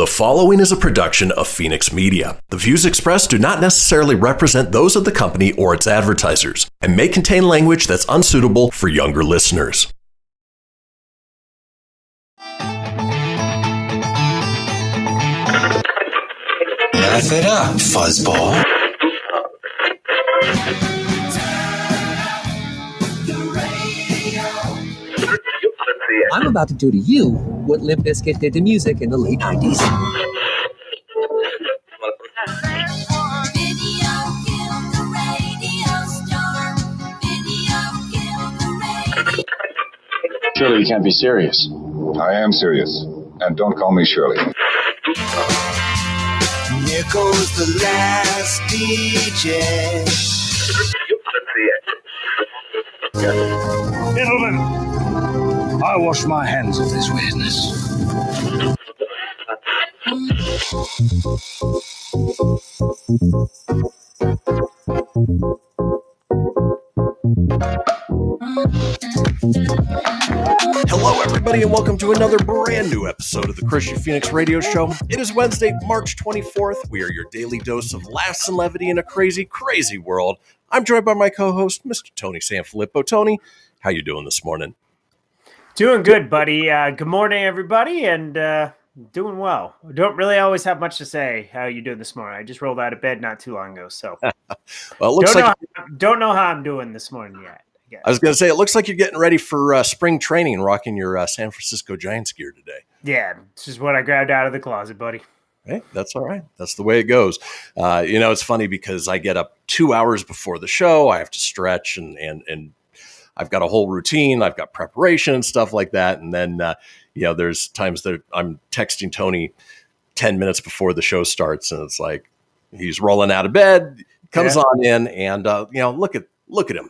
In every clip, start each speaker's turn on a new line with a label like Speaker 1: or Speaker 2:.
Speaker 1: The following is a production of Fenix Media. The views expressed do not necessarily represent those of the company or its advertisers and may contain language that's unsuitable for younger listeners.
Speaker 2: Laugh it up, fuzzball.
Speaker 3: I'm about to do to you what Limp Bizkit did to music in the late 90s.
Speaker 4: Surely you can't be serious.
Speaker 5: I am serious. And don't call me Shirley.
Speaker 2: Here goes the last DJ.
Speaker 4: Gentlemen, I wash my hands of this weirdness.
Speaker 1: Hello, everybody, and welcome to another brand new episode of the Kristian Fenix Radio Show. It is Wednesday, March 24th. We are your daily dose of laughs and levity in a crazy, crazy world. I'm joined by my co-host, Mr. Tony Sanfilippo. Tony, how you doing this morning?
Speaker 6: Doing good, buddy. Good morning, everybody, and doing well. I don't really always have much to say. How you doing this morning? I just rolled out of bed not too long ago, so
Speaker 1: Well, it looks
Speaker 6: don't know how I'm doing this morning yet.
Speaker 1: I was going to say, it looks like you're getting ready for spring training and rocking your San Francisco Giants gear today.
Speaker 6: Yeah, this is what I grabbed out of the closet, buddy.
Speaker 1: Hey, that's all right. That's the way it goes. It's funny because I get up 2 hours before the show. I have to stretch and I've got a whole routine. I've got preparation and stuff like that. And then, there's times that I'm texting Tony 10 minutes before the show starts, and it's like he's rolling out of bed, comes on in, and look at him.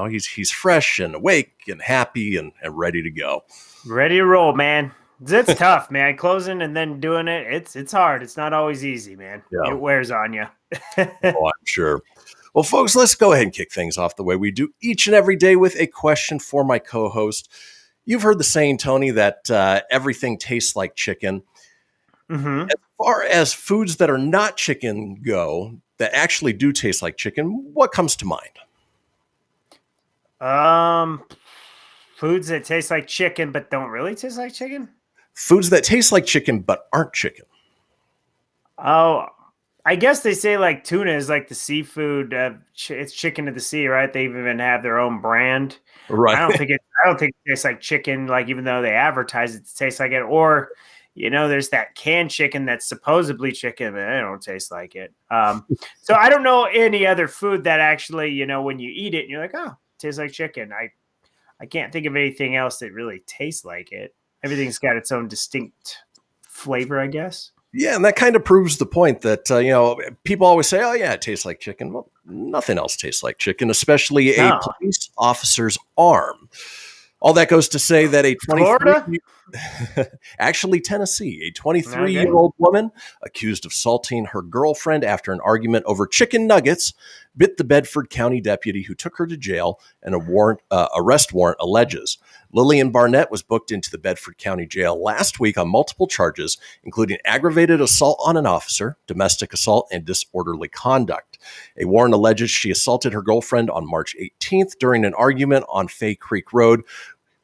Speaker 1: He's fresh and awake and happy and ready to go.
Speaker 6: Ready to roll, man. It's tough, man. Closing and then doing it. It's hard. It's not always easy, man. Yeah. It wears on you.
Speaker 1: Oh, I'm sure. Well, folks, let's go ahead and kick things off the way we do each and every day with a question for my co-host. You've heard the saying, Tony, that everything tastes like chicken. Mm-hmm. As far as foods that are not chicken go, that actually do taste like chicken, what comes to mind?
Speaker 6: Foods that taste like chicken but don't really taste like chicken?
Speaker 1: Foods that taste like chicken but aren't chicken.
Speaker 6: Oh, I guess they say like tuna is like the seafood. It's chicken of the sea, right? They even have their own brand.
Speaker 1: Right.
Speaker 6: I don't think it tastes like chicken. Like even though they advertise it tastes like it, or there's that canned chicken that's supposedly chicken, but it don't taste like it. So I don't know any other food that actually, when you eat it, and you're like, oh, it tastes like chicken. I can't think of anything else that really tastes like it. Everything's got its own distinct flavor, I guess.
Speaker 1: Yeah, and that kind of proves the point that, people always say, oh, yeah, it tastes like chicken. Well, nothing else tastes like chicken, especially a police officer's arm. All that goes to say that a 23 actually Tennessee, a 23-year-old woman accused of assaulting her girlfriend after an argument over chicken nuggets bit the Bedford County deputy who took her to jail, and arrest warrant alleges. Lillian Barnett was booked into the Bedford County Jail last week on multiple charges, including aggravated assault on an officer, domestic assault, and disorderly conduct. A warrant alleges she assaulted her girlfriend on March 18th during an argument on Fay Creek Road,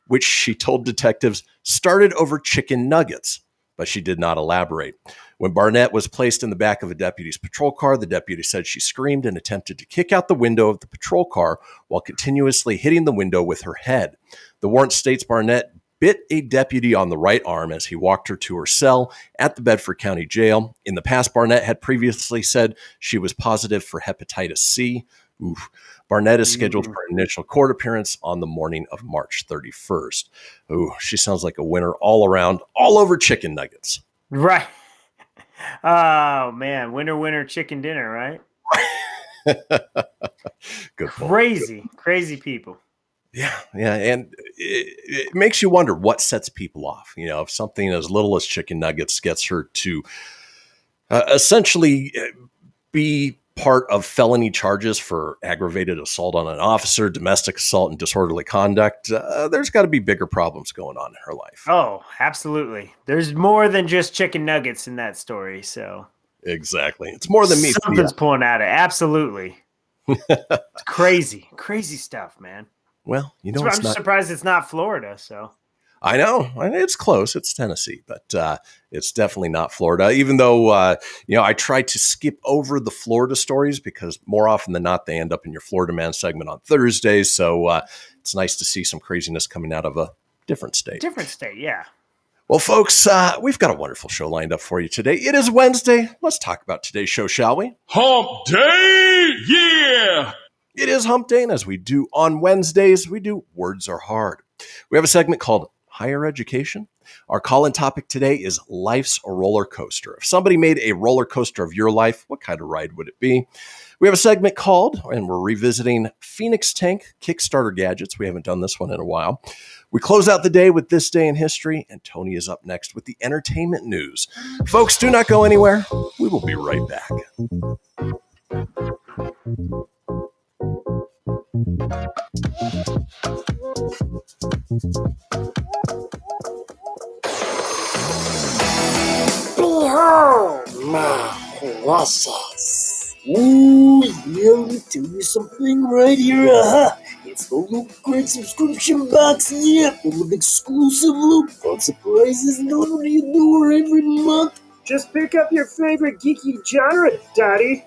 Speaker 1: which she told detectives started over chicken nuggets, but she did not elaborate. When Barnett was placed in the back of a deputy's patrol car, the deputy said she screamed and attempted to kick out the window of the patrol car while continuously hitting the window with her head. The warrant states Barnett bit a deputy on the right arm as he walked her to her cell at the Bedford County Jail. In the past, Barnett had previously said she was positive for hepatitis C. Oof. Barnett is scheduled for an initial court appearance on the morning of March 31st. Ooh, she sounds like a winner all around, all over chicken nuggets.
Speaker 6: Right. Oh, man. Winner, chicken dinner, right?
Speaker 1: Good point.
Speaker 6: Crazy people.
Speaker 1: Yeah. And it makes you wonder what sets people off. If something as little as chicken nuggets gets her to essentially be part of felony charges for aggravated assault on an officer, domestic assault, and disorderly conduct, there's got to be bigger problems going on in her life.
Speaker 6: Oh, absolutely. There's more than just chicken nuggets in that story. So
Speaker 1: exactly. It's more than me.
Speaker 6: Something's pulling at it. Absolutely. It's crazy stuff, man.
Speaker 1: Well, you know,
Speaker 6: I'm surprised it's not Florida. So
Speaker 1: I know it's close. It's Tennessee, but it's definitely not Florida. Even though I try to skip over the Florida stories because more often than not they end up in your Florida Man segment on Thursdays. So it's nice to see some craziness coming out of a different state.
Speaker 6: Yeah.
Speaker 1: Well, folks, we've got a wonderful show lined up for you today. It is Wednesday. Let's talk about today's show, shall we?
Speaker 7: Hump Day! Yeah!
Speaker 1: It is Hump Day, and as we do on Wednesdays, we do Words Are Hard. We have a segment called Higher Education. Our call-in topic today is Life's a Roller Coaster. If somebody made a roller coaster of your life, what kind of ride would it be? We have a segment called, and we're revisiting Phoenix Tank Kickstarter gadgets. We haven't done this one in a while. We close out the day with This Day in History, and Tony is up next with the entertainment news. Folks, do not go anywhere. We will be right back.
Speaker 8: Behold my process. Ooh, yeah, let me tell you something right here. It's the Loot Crate subscription box, full of exclusive loot, fun surprises delivered to your door every month.
Speaker 9: Just pick up your favorite geeky genre, Daddy.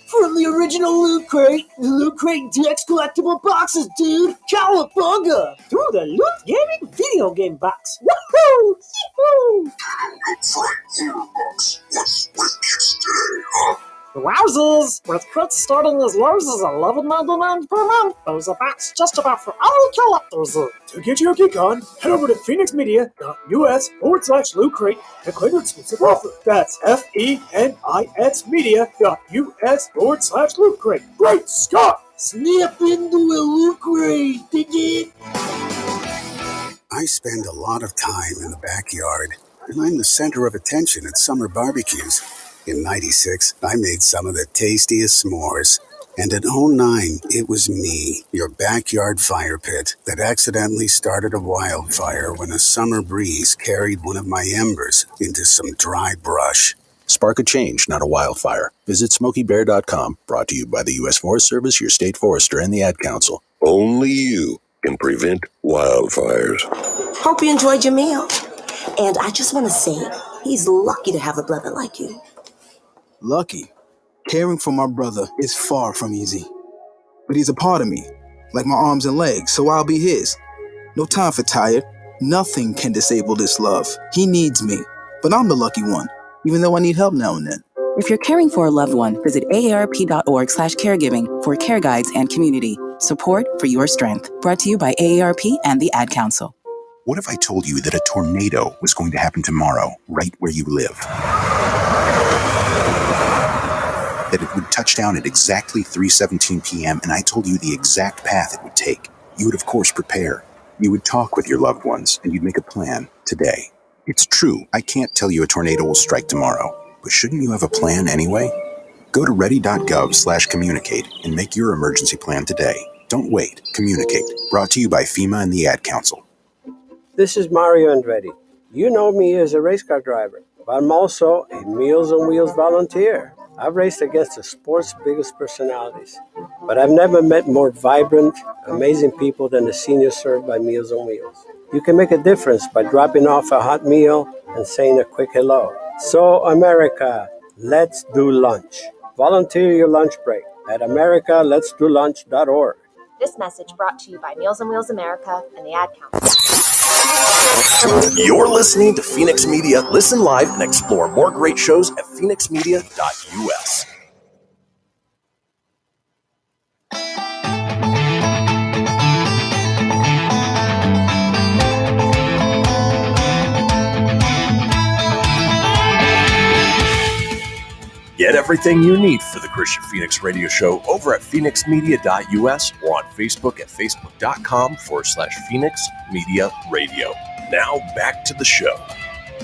Speaker 8: From the original Loot Crate, the Loot Crate Dex collectible boxes, dude. Cowabunga!
Speaker 9: Through the Loot Gaming video game box. Woohoo! Yee-hoo! Wowzers! With crits starting as low as $11.99 per month, there's a box just about for all collectors. To get your geek on, head over to phoenixmedia.us/Loot Crate to claim your exclusive offer. That's FENIX.us/Loot Crate. Great Scott!
Speaker 8: Snap into a Loot Crate, dig it?
Speaker 10: I spend a lot of time in the backyard, and I'm the center of attention at summer barbecues. In '96, I made some of the tastiest s'mores. And in '09, it was me, your backyard fire pit, that accidentally started a wildfire when a summer breeze carried one of my embers into some dry brush.
Speaker 11: Spark a change, not a wildfire. Visit SmokeyBear.com, brought to you by the U.S. Forest Service, your state forester, and the Ad Council.
Speaker 12: Only you can prevent wildfires.
Speaker 13: Hope you enjoyed your meal. And I just want to say, he's lucky to have a brother like you.
Speaker 14: Lucky? Caring for my brother is far from easy. But he's a part of me, like my arms and legs, so I'll be his. No time for tired. Nothing can disable this love. He needs me, but I'm the lucky one, even though I need help now and then.
Speaker 15: If you're caring for a loved one, visit aarp.org/caregiving for care guides and community support for your strength. Brought to you by AARP and the Ad Council.
Speaker 11: What if I told you that a tornado was going to happen tomorrow, right where you live? That it would touch down at exactly 3:17 p.m., and I told you the exact path it would take. You would, of course, prepare. You would talk with your loved ones, and you'd make a plan today. It's true, I can't tell you a tornado will strike tomorrow, but shouldn't you have a plan anyway? Go to ready.gov/communicate and make your emergency plan today. Don't wait. Communicate. Brought to you by FEMA and the Ad Council.
Speaker 9: This is Mario Andretti. You know me as a race car driver, but I'm also a Meals on Wheels volunteer. I've raced against the sport's biggest personalities, but I've never met more vibrant, amazing people than the seniors served by Meals on Wheels. You can make a difference by dropping off a hot meal and saying a quick hello. So, America, let's do lunch. Volunteer your lunch break at americaletsdolunch.org.
Speaker 16: This message brought to you by Meals on Wheels America and the Ad Council.
Speaker 1: You're listening to Phoenix Media. Listen live and explore more great shows at phoenixmedia.us. Get everything you need for the Kristian Fenix Radio Show over at phoenixmedia.us or on Facebook at facebook.com/Phoenix Media Radio. Now back to the show.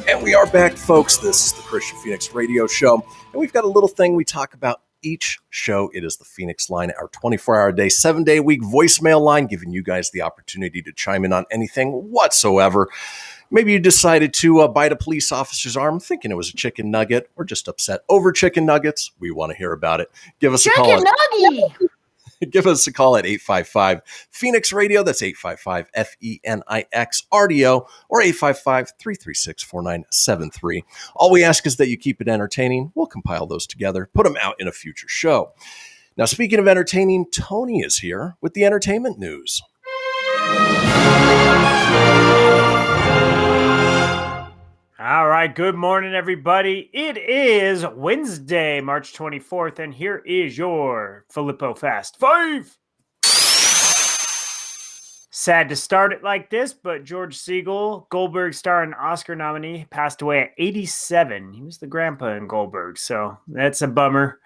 Speaker 1: And we are back, folks. This is the Kristian Fenix Radio Show. And we've got a little thing we talk about each show. It is the Fenix Line, our 24-hour-a-day, 7-day-a-week voicemail line, giving you guys the opportunity to chime in on anything whatsoever. Maybe you decided to bite a police officer's arm thinking it was a chicken nugget, or just upset over chicken nuggets. We want to hear about it. Give us a call.
Speaker 6: Chicken nugget!
Speaker 1: Give us a call at 855-Phoenix Radio. That's 855-FENIX RDO or 855-336-4973. All we ask is that you keep it entertaining. We'll compile those together, put them out in a future show. Now, speaking of entertaining, Tony is here with the entertainment news.
Speaker 6: All right, good morning, everybody. It is Wednesday, March 24th, and here is your Filippo Fast 5. Sad to start it like this, but George Siegel, Goldberg star and Oscar nominee, passed away at 87. He was the grandpa in Goldberg, so that's a bummer.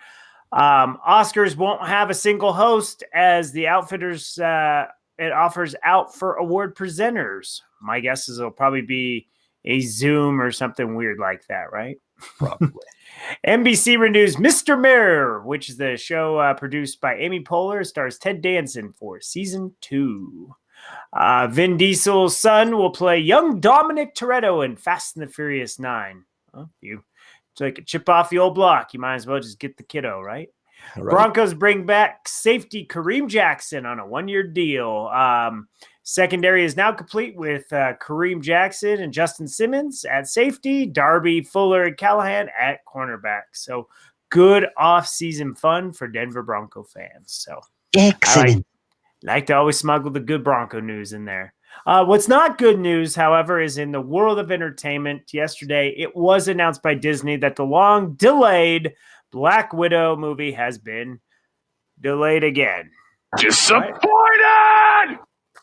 Speaker 6: Oscars won't have a single host as the Outfitters it offers out for award presenters. My guess is it'll probably be a Zoom or something weird like that, right?
Speaker 1: Probably.
Speaker 6: NBC renews Mr. Mirror, which is the show produced by Amy Poehler, stars Ted Danson for season 2. Vin Diesel's son will play young Dominic Toretto in Fast and the Furious 9. Well, you take a chip off the old block, you might as well just get the kiddo, right?
Speaker 1: Right.
Speaker 6: Broncos bring back safety Kareem Jackson on a 1-year deal. Secondary is now complete with Kareem Jackson and Justin Simmons at safety, Darby, Fuller, and Callahan at cornerback. So good off-season fun for Denver Bronco fans. So
Speaker 8: excellent.
Speaker 6: I like to always smuggle the good Bronco news in there. What's not good news, however, is in the world of entertainment. Yesterday, it was announced by Disney that the long-delayed Black Widow movie has been delayed again.
Speaker 7: Disappointed!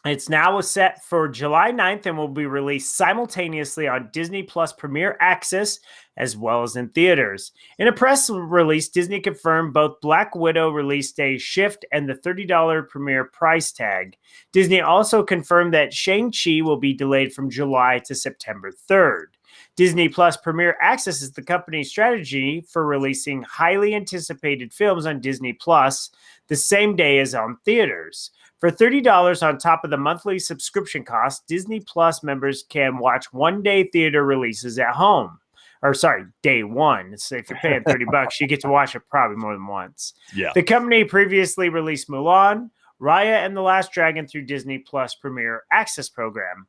Speaker 6: It's now set for July 9th and will be released simultaneously on Disney Plus Premier Access as well as in theaters. In a press release, Disney confirmed both Black Widow release day shift and the $30 premiere price tag. Disney also confirmed that Shang-Chi will be delayed from July to September 3rd. Disney Plus Premier Access is the company's strategy for releasing highly anticipated films on Disney Plus the same day as on theaters. For $30 on top of the monthly subscription cost, Disney Plus members can watch one-day theater releases at home. Or sorry, day one. So if you're paying $30, you get to watch it probably more than once.
Speaker 1: Yeah.
Speaker 6: The company previously released Mulan, Raya, and The Last Dragon through Disney Plus Premier Access program.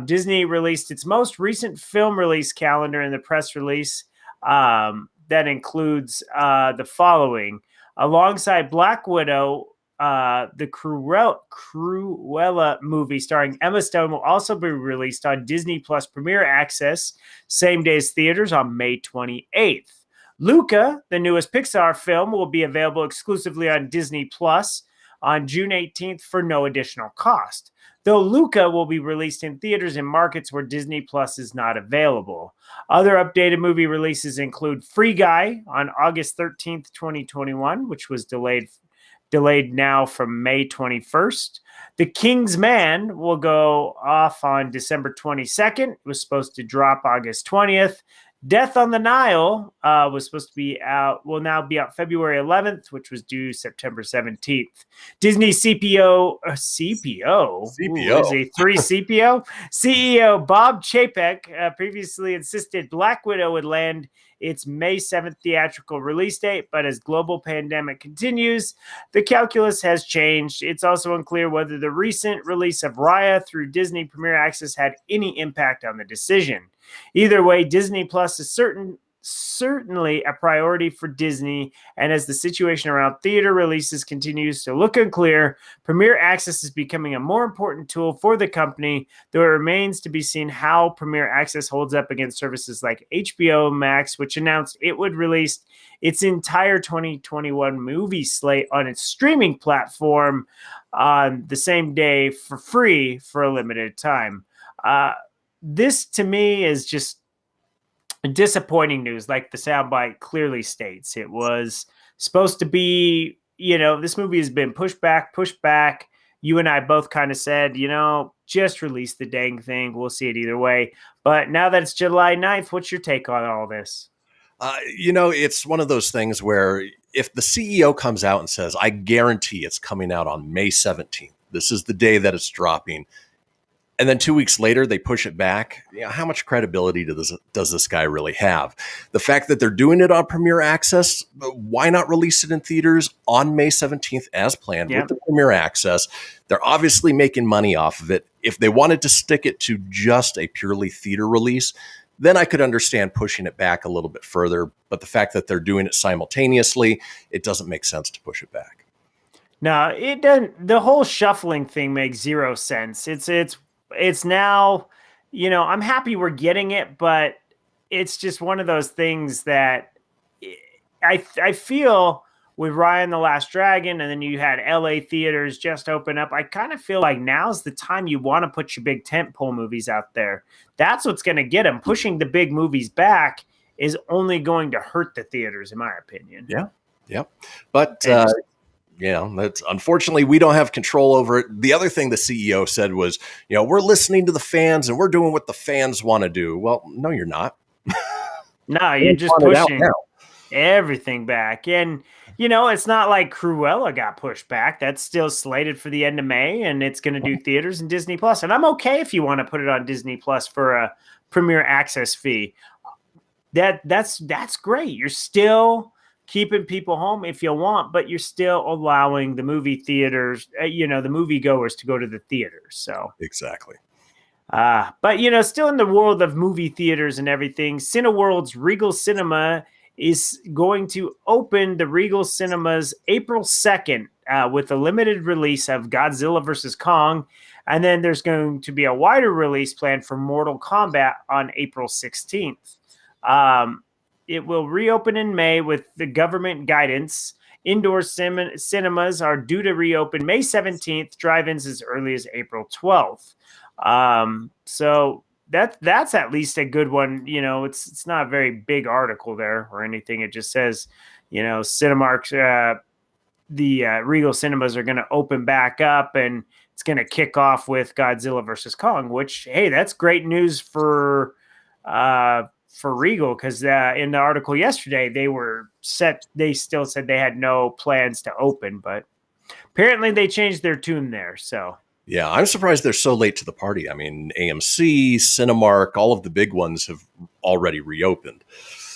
Speaker 6: Disney released its most recent film release calendar in the press release that includes the following. Alongside Black Widow, the Cruella movie starring Emma Stone will also be released on Disney Plus Premier Access, same day as theaters on May 28th. Luca, the newest Pixar film, will be available exclusively on Disney Plus on June 18th for no additional cost, though Luca will be released in theaters in markets where Disney Plus is not available. Other updated movie releases include Free Guy on August 13th, 2021, which was delayed now from May 21st. The King's Man will go off on December 22nd. It was supposed to drop August 20th. Death on the Nile was supposed to be out, will now be out February 11th, which was due September 17th. Disney CPO? Ooh, is a 3 CPO? CEO Bob Chapek previously insisted Black Widow would land its May 7th theatrical release date, but as global pandemic continues, the calculus has changed. It's also unclear whether the recent release of Raya through Disney Premier Access had any impact on the decision. Either way, Disney Plus is certainly a priority for Disney, and as the situation around theater releases continues to look unclear, Premier Access is becoming a more important tool for the company, though it remains to be seen how Premier Access holds up against services like HBO Max, which announced it would release its entire 2021 movie slate on its streaming platform on the same day for free for a limited time. This, to me, is just disappointing news, like the soundbite clearly states. It was supposed to be, this movie has been pushed back. You and I both kind of said, just released the dang thing. We'll see it either way. But now that it's July 9th, what's your take on all this?
Speaker 1: It's one of those things where if the CEO comes out and says, I guarantee it's coming out on May 17th, this is the day that it's dropping, and then 2 weeks later they push it back, how much credibility does this guy really have? The fact that they're doing it on Premiere Access, why not release it in theaters on May 17th as planned with the Premiere Access? They're obviously making money off of it. If they wanted to stick it to just a purely theater release, then I could understand pushing it back a little bit further. But the fact that they're doing it simultaneously, it doesn't make sense to push it back.
Speaker 6: No, it doesn't. The whole shuffling thing makes zero sense. It's now, I'm happy we're getting it, but it's just one of those things that I feel with Raya and the Last Dragon, and then you had LA theaters just open up. I kind of feel like now's the time you want to put your big tentpole movies out there. That's what's going to get them. Pushing the big movies back is only going to hurt the theaters, in my opinion.
Speaker 1: Yeah. But, that's unfortunately we don't have control over it. The other thing the CEO said was, we're listening to the fans and we're doing what the fans want to do. Well, no, you're not.
Speaker 6: No, you're just pushing everything back. And, it's not like Cruella got pushed back. That's still slated for the end of May, and it's going to do theaters and Disney Plus. And I'm okay if you want to put it on Disney Plus for a Premiere Access fee. That's great. You're still keeping people home if you want, but you're still allowing the movie theaters, the moviegoers to go to the theaters. So
Speaker 1: exactly.
Speaker 6: But still in the world of movie theaters and everything, Cineworld's Regal Cinema is going to open the Regal Cinemas April 2nd with a limited release of Godzilla vs. Kong. And then there's going to be a wider release planned for Mortal Kombat on April 16th. It will reopen in May with the government guidance. Indoor cinemas are due to reopen May 17th, drive-ins as early as April 12th. So that's at least a good one. It's not a very big article there or anything. It just says, Cinemark, the Regal Cinemas are going to open back up, and it's going to kick off with Godzilla versus Kong, which, hey, that's great news for Regal, because in the article yesterday, they still said they had no plans to open, but apparently they changed their tune there. So
Speaker 1: yeah, I'm surprised they're so late to the party. I mean, AMC, Cinemark, all of the big ones have already reopened.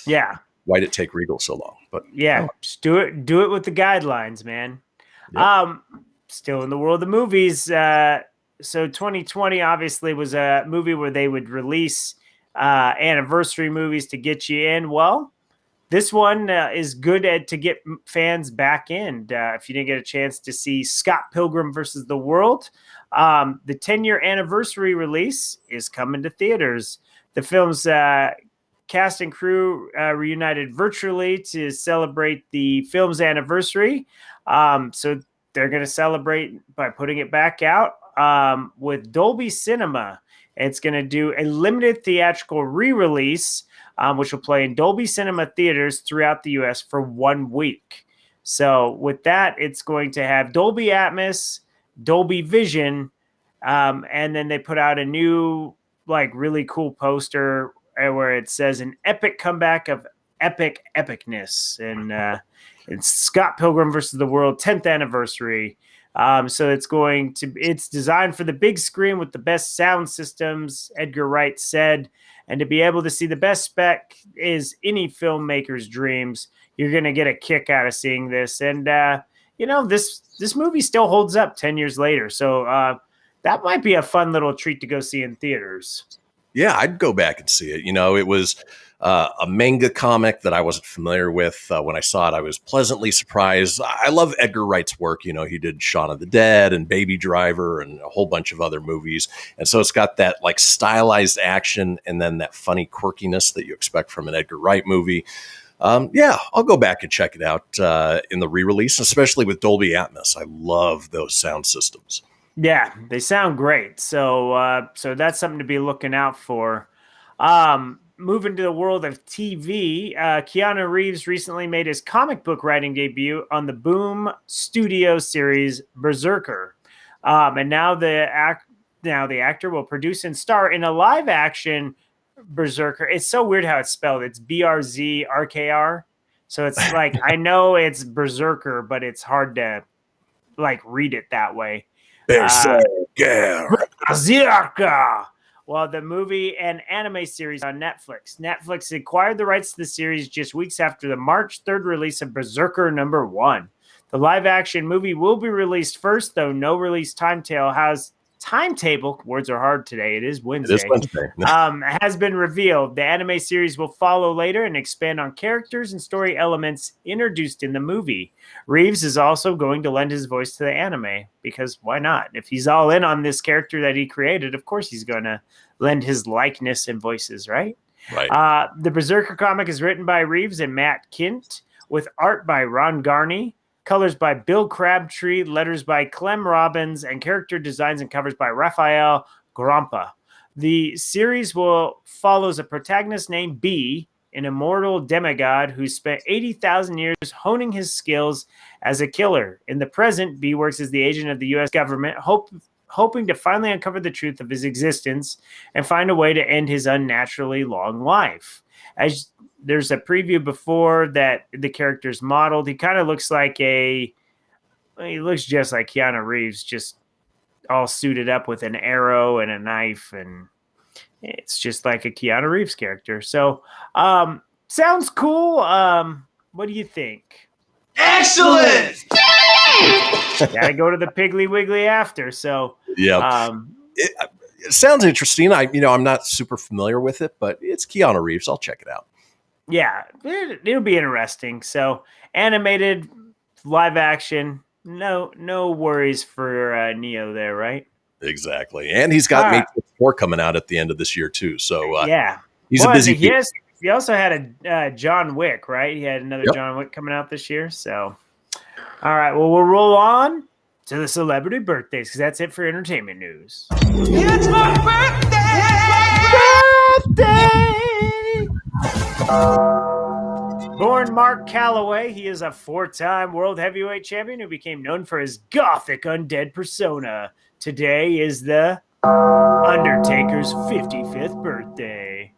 Speaker 6: Yeah.
Speaker 1: Why did it take Regal so long? But
Speaker 6: just do it with the guidelines, man. Yep. Still in the world of movies. So 2020 obviously was a movie where they would release anniversary movies to get you in. Well, this one is good to get fans back in. If you didn't get a chance to see Scott Pilgrim versus the World, the 10-year anniversary release is coming to theaters. The film's cast and crew reunited virtually to celebrate the film's anniversary. So they're going to celebrate by putting it back out with Dolby Cinema. It's going to do a limited theatrical re-release, which will play in Dolby Cinema theaters throughout the U.S. for 1 week. So with that, it's going to have Dolby Atmos, Dolby Vision, and then they put out a new, really cool poster where it says an epic comeback of epic epicness. And it's Scott Pilgrim versus the World 10th anniversary. So it's designed for the big screen with the best sound systems, Edgar Wright said, and to be able to see the best spec is any filmmaker's dreams. You're going to get a kick out of seeing this. And, this movie still holds up 10 years later. So that might be a fun little treat to go see in theaters.
Speaker 1: Yeah, I'd go back and see it. It was a manga comic that I wasn't familiar with. When I saw it, I was pleasantly surprised. I love Edgar Wright's work. He did Shaun of the Dead and Baby Driver and a whole bunch of other movies. And so it's got that stylized action and then that funny quirkiness that you expect from an Edgar Wright movie. I'll go back and check it out in the re-release, especially with Dolby Atmos. I love those sound systems.
Speaker 6: Yeah, they sound great. So that's something to be looking out for. Moving to the world of TV, Keanu Reeves recently made his comic book writing debut on the Boom Studio series Berserker. And now the now, the actor, will produce and star in a live-action Berserker. It's so weird how it's spelled. It's BRZRKR. So it's like, I know it's Berserker, but it's hard to like read it that way. Berserker. Well, the movie and anime series on Netflix. Netflix acquired the rights to the series just weeks after the March 3rd release of Berserker #1. The live-action movie will be released first, though no release timetable, words are hard today, it is Wednesday, has been revealed. The anime series will follow later and expand on characters and story elements introduced in the movie. Reeves is also going to lend his voice to the anime, because why not? If he's all in on this character that he created, of course he's going to lend his likeness and voices, right?
Speaker 1: Right.
Speaker 6: The Berserker comic is written by Reeves and Matt Kint, with art by Ron Garney, colors by Bill Crabtree, letters by Clem Robbins, and character designs and covers by Raphael Grompa. The series follows a protagonist named B, an immortal demigod who spent 80,000 years honing his skills as a killer. In the present, B works as the agent of the U.S. government, hoping to finally uncover the truth of his existence and find a way to end his unnaturally long life. As there's a preview before that the character's modeled. He kind of looks like he looks just like Keanu Reeves, just all suited up with an arrow and a knife, and it's just like a Keanu Reeves character. So, sounds cool. What do you think?
Speaker 2: Excellent!
Speaker 6: Gotta go to the Piggly Wiggly after. So,
Speaker 1: yeah. It sounds interesting. I'm not super familiar with it, but it's Keanu Reeves. I'll check it out.
Speaker 6: Yeah, it'll be interesting. So, animated, live action, no worries for Neo there, right?
Speaker 1: Exactly. And he's got Matrix 4 coming out at the end of this year too. So
Speaker 6: yeah,
Speaker 1: he's a busy.
Speaker 6: He also had a John Wick, right? He had another John Wick coming out this year. So, all right, well, we'll roll on to the celebrity birthdays, because that's it for entertainment news.
Speaker 2: It's my birthday!
Speaker 6: Born Mark Calloway, he is a 4-time world heavyweight champion who became known for his gothic undead persona. Today is the Undertaker's 55th birthday.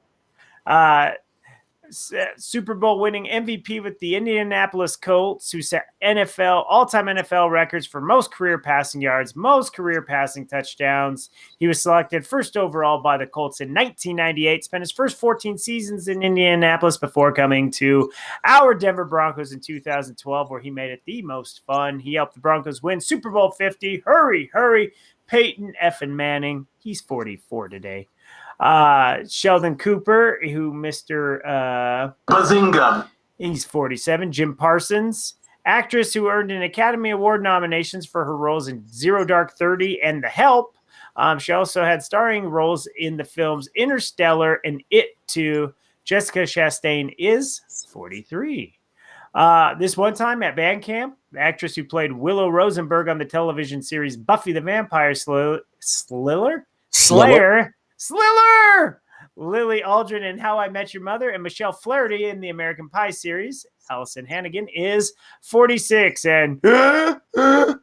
Speaker 6: Super Bowl winning MVP with the Indianapolis Colts, who set all-time NFL records for most career passing yards, most career passing touchdowns. He was selected first overall by the Colts in 1998, spent his first 14 seasons in Indianapolis before coming to our Denver Broncos in 2012, where he made it the most fun. He helped the Broncos win Super Bowl 50. Hurry, Peyton effing Manning. He's 44 today. Sheldon Cooper, who Mr.
Speaker 2: Bazinga.
Speaker 6: He's 47. Jim Parsons, actress who earned an Academy Award nominations for her roles in Zero Dark 30 and The Help. She also had starring roles in the films Interstellar and It 2. Jessica Chastain is 43. This one time at band camp, the actress who played Willow Rosenberg on the television series Buffy the Vampire Slayer, Lily Aldrin in How I Met Your Mother, and Michelle Flaherty in the American Pie series. Allison Hannigan is 46, and I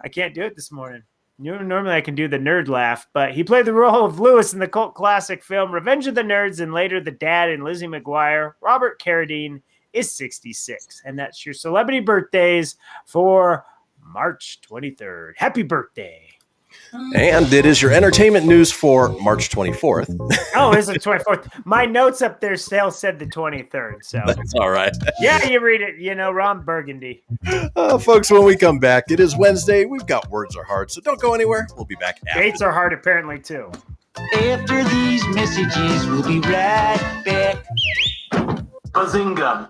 Speaker 6: can't do it this morning. Normally I can do the nerd laugh, but he played the role of Lewis in the cult classic film Revenge of the Nerds, and later the dad in Lizzie McGuire. Robert Carradine is 66, and that's your celebrity birthdays for March 23rd. Happy birthday.
Speaker 1: And it is your entertainment news for March 24th.
Speaker 6: Oh, it's the 24th. My notes up there still said the 23rd. So
Speaker 1: that's all right.
Speaker 6: Yeah, you read it. Ron Burgundy.
Speaker 1: Folks, when we come back, it is Wednesday. We've got Words Are Hard, so don't go anywhere. We'll be back after.
Speaker 6: Dates are hard, apparently, too.
Speaker 2: After these messages, we'll be right back. Bazinga.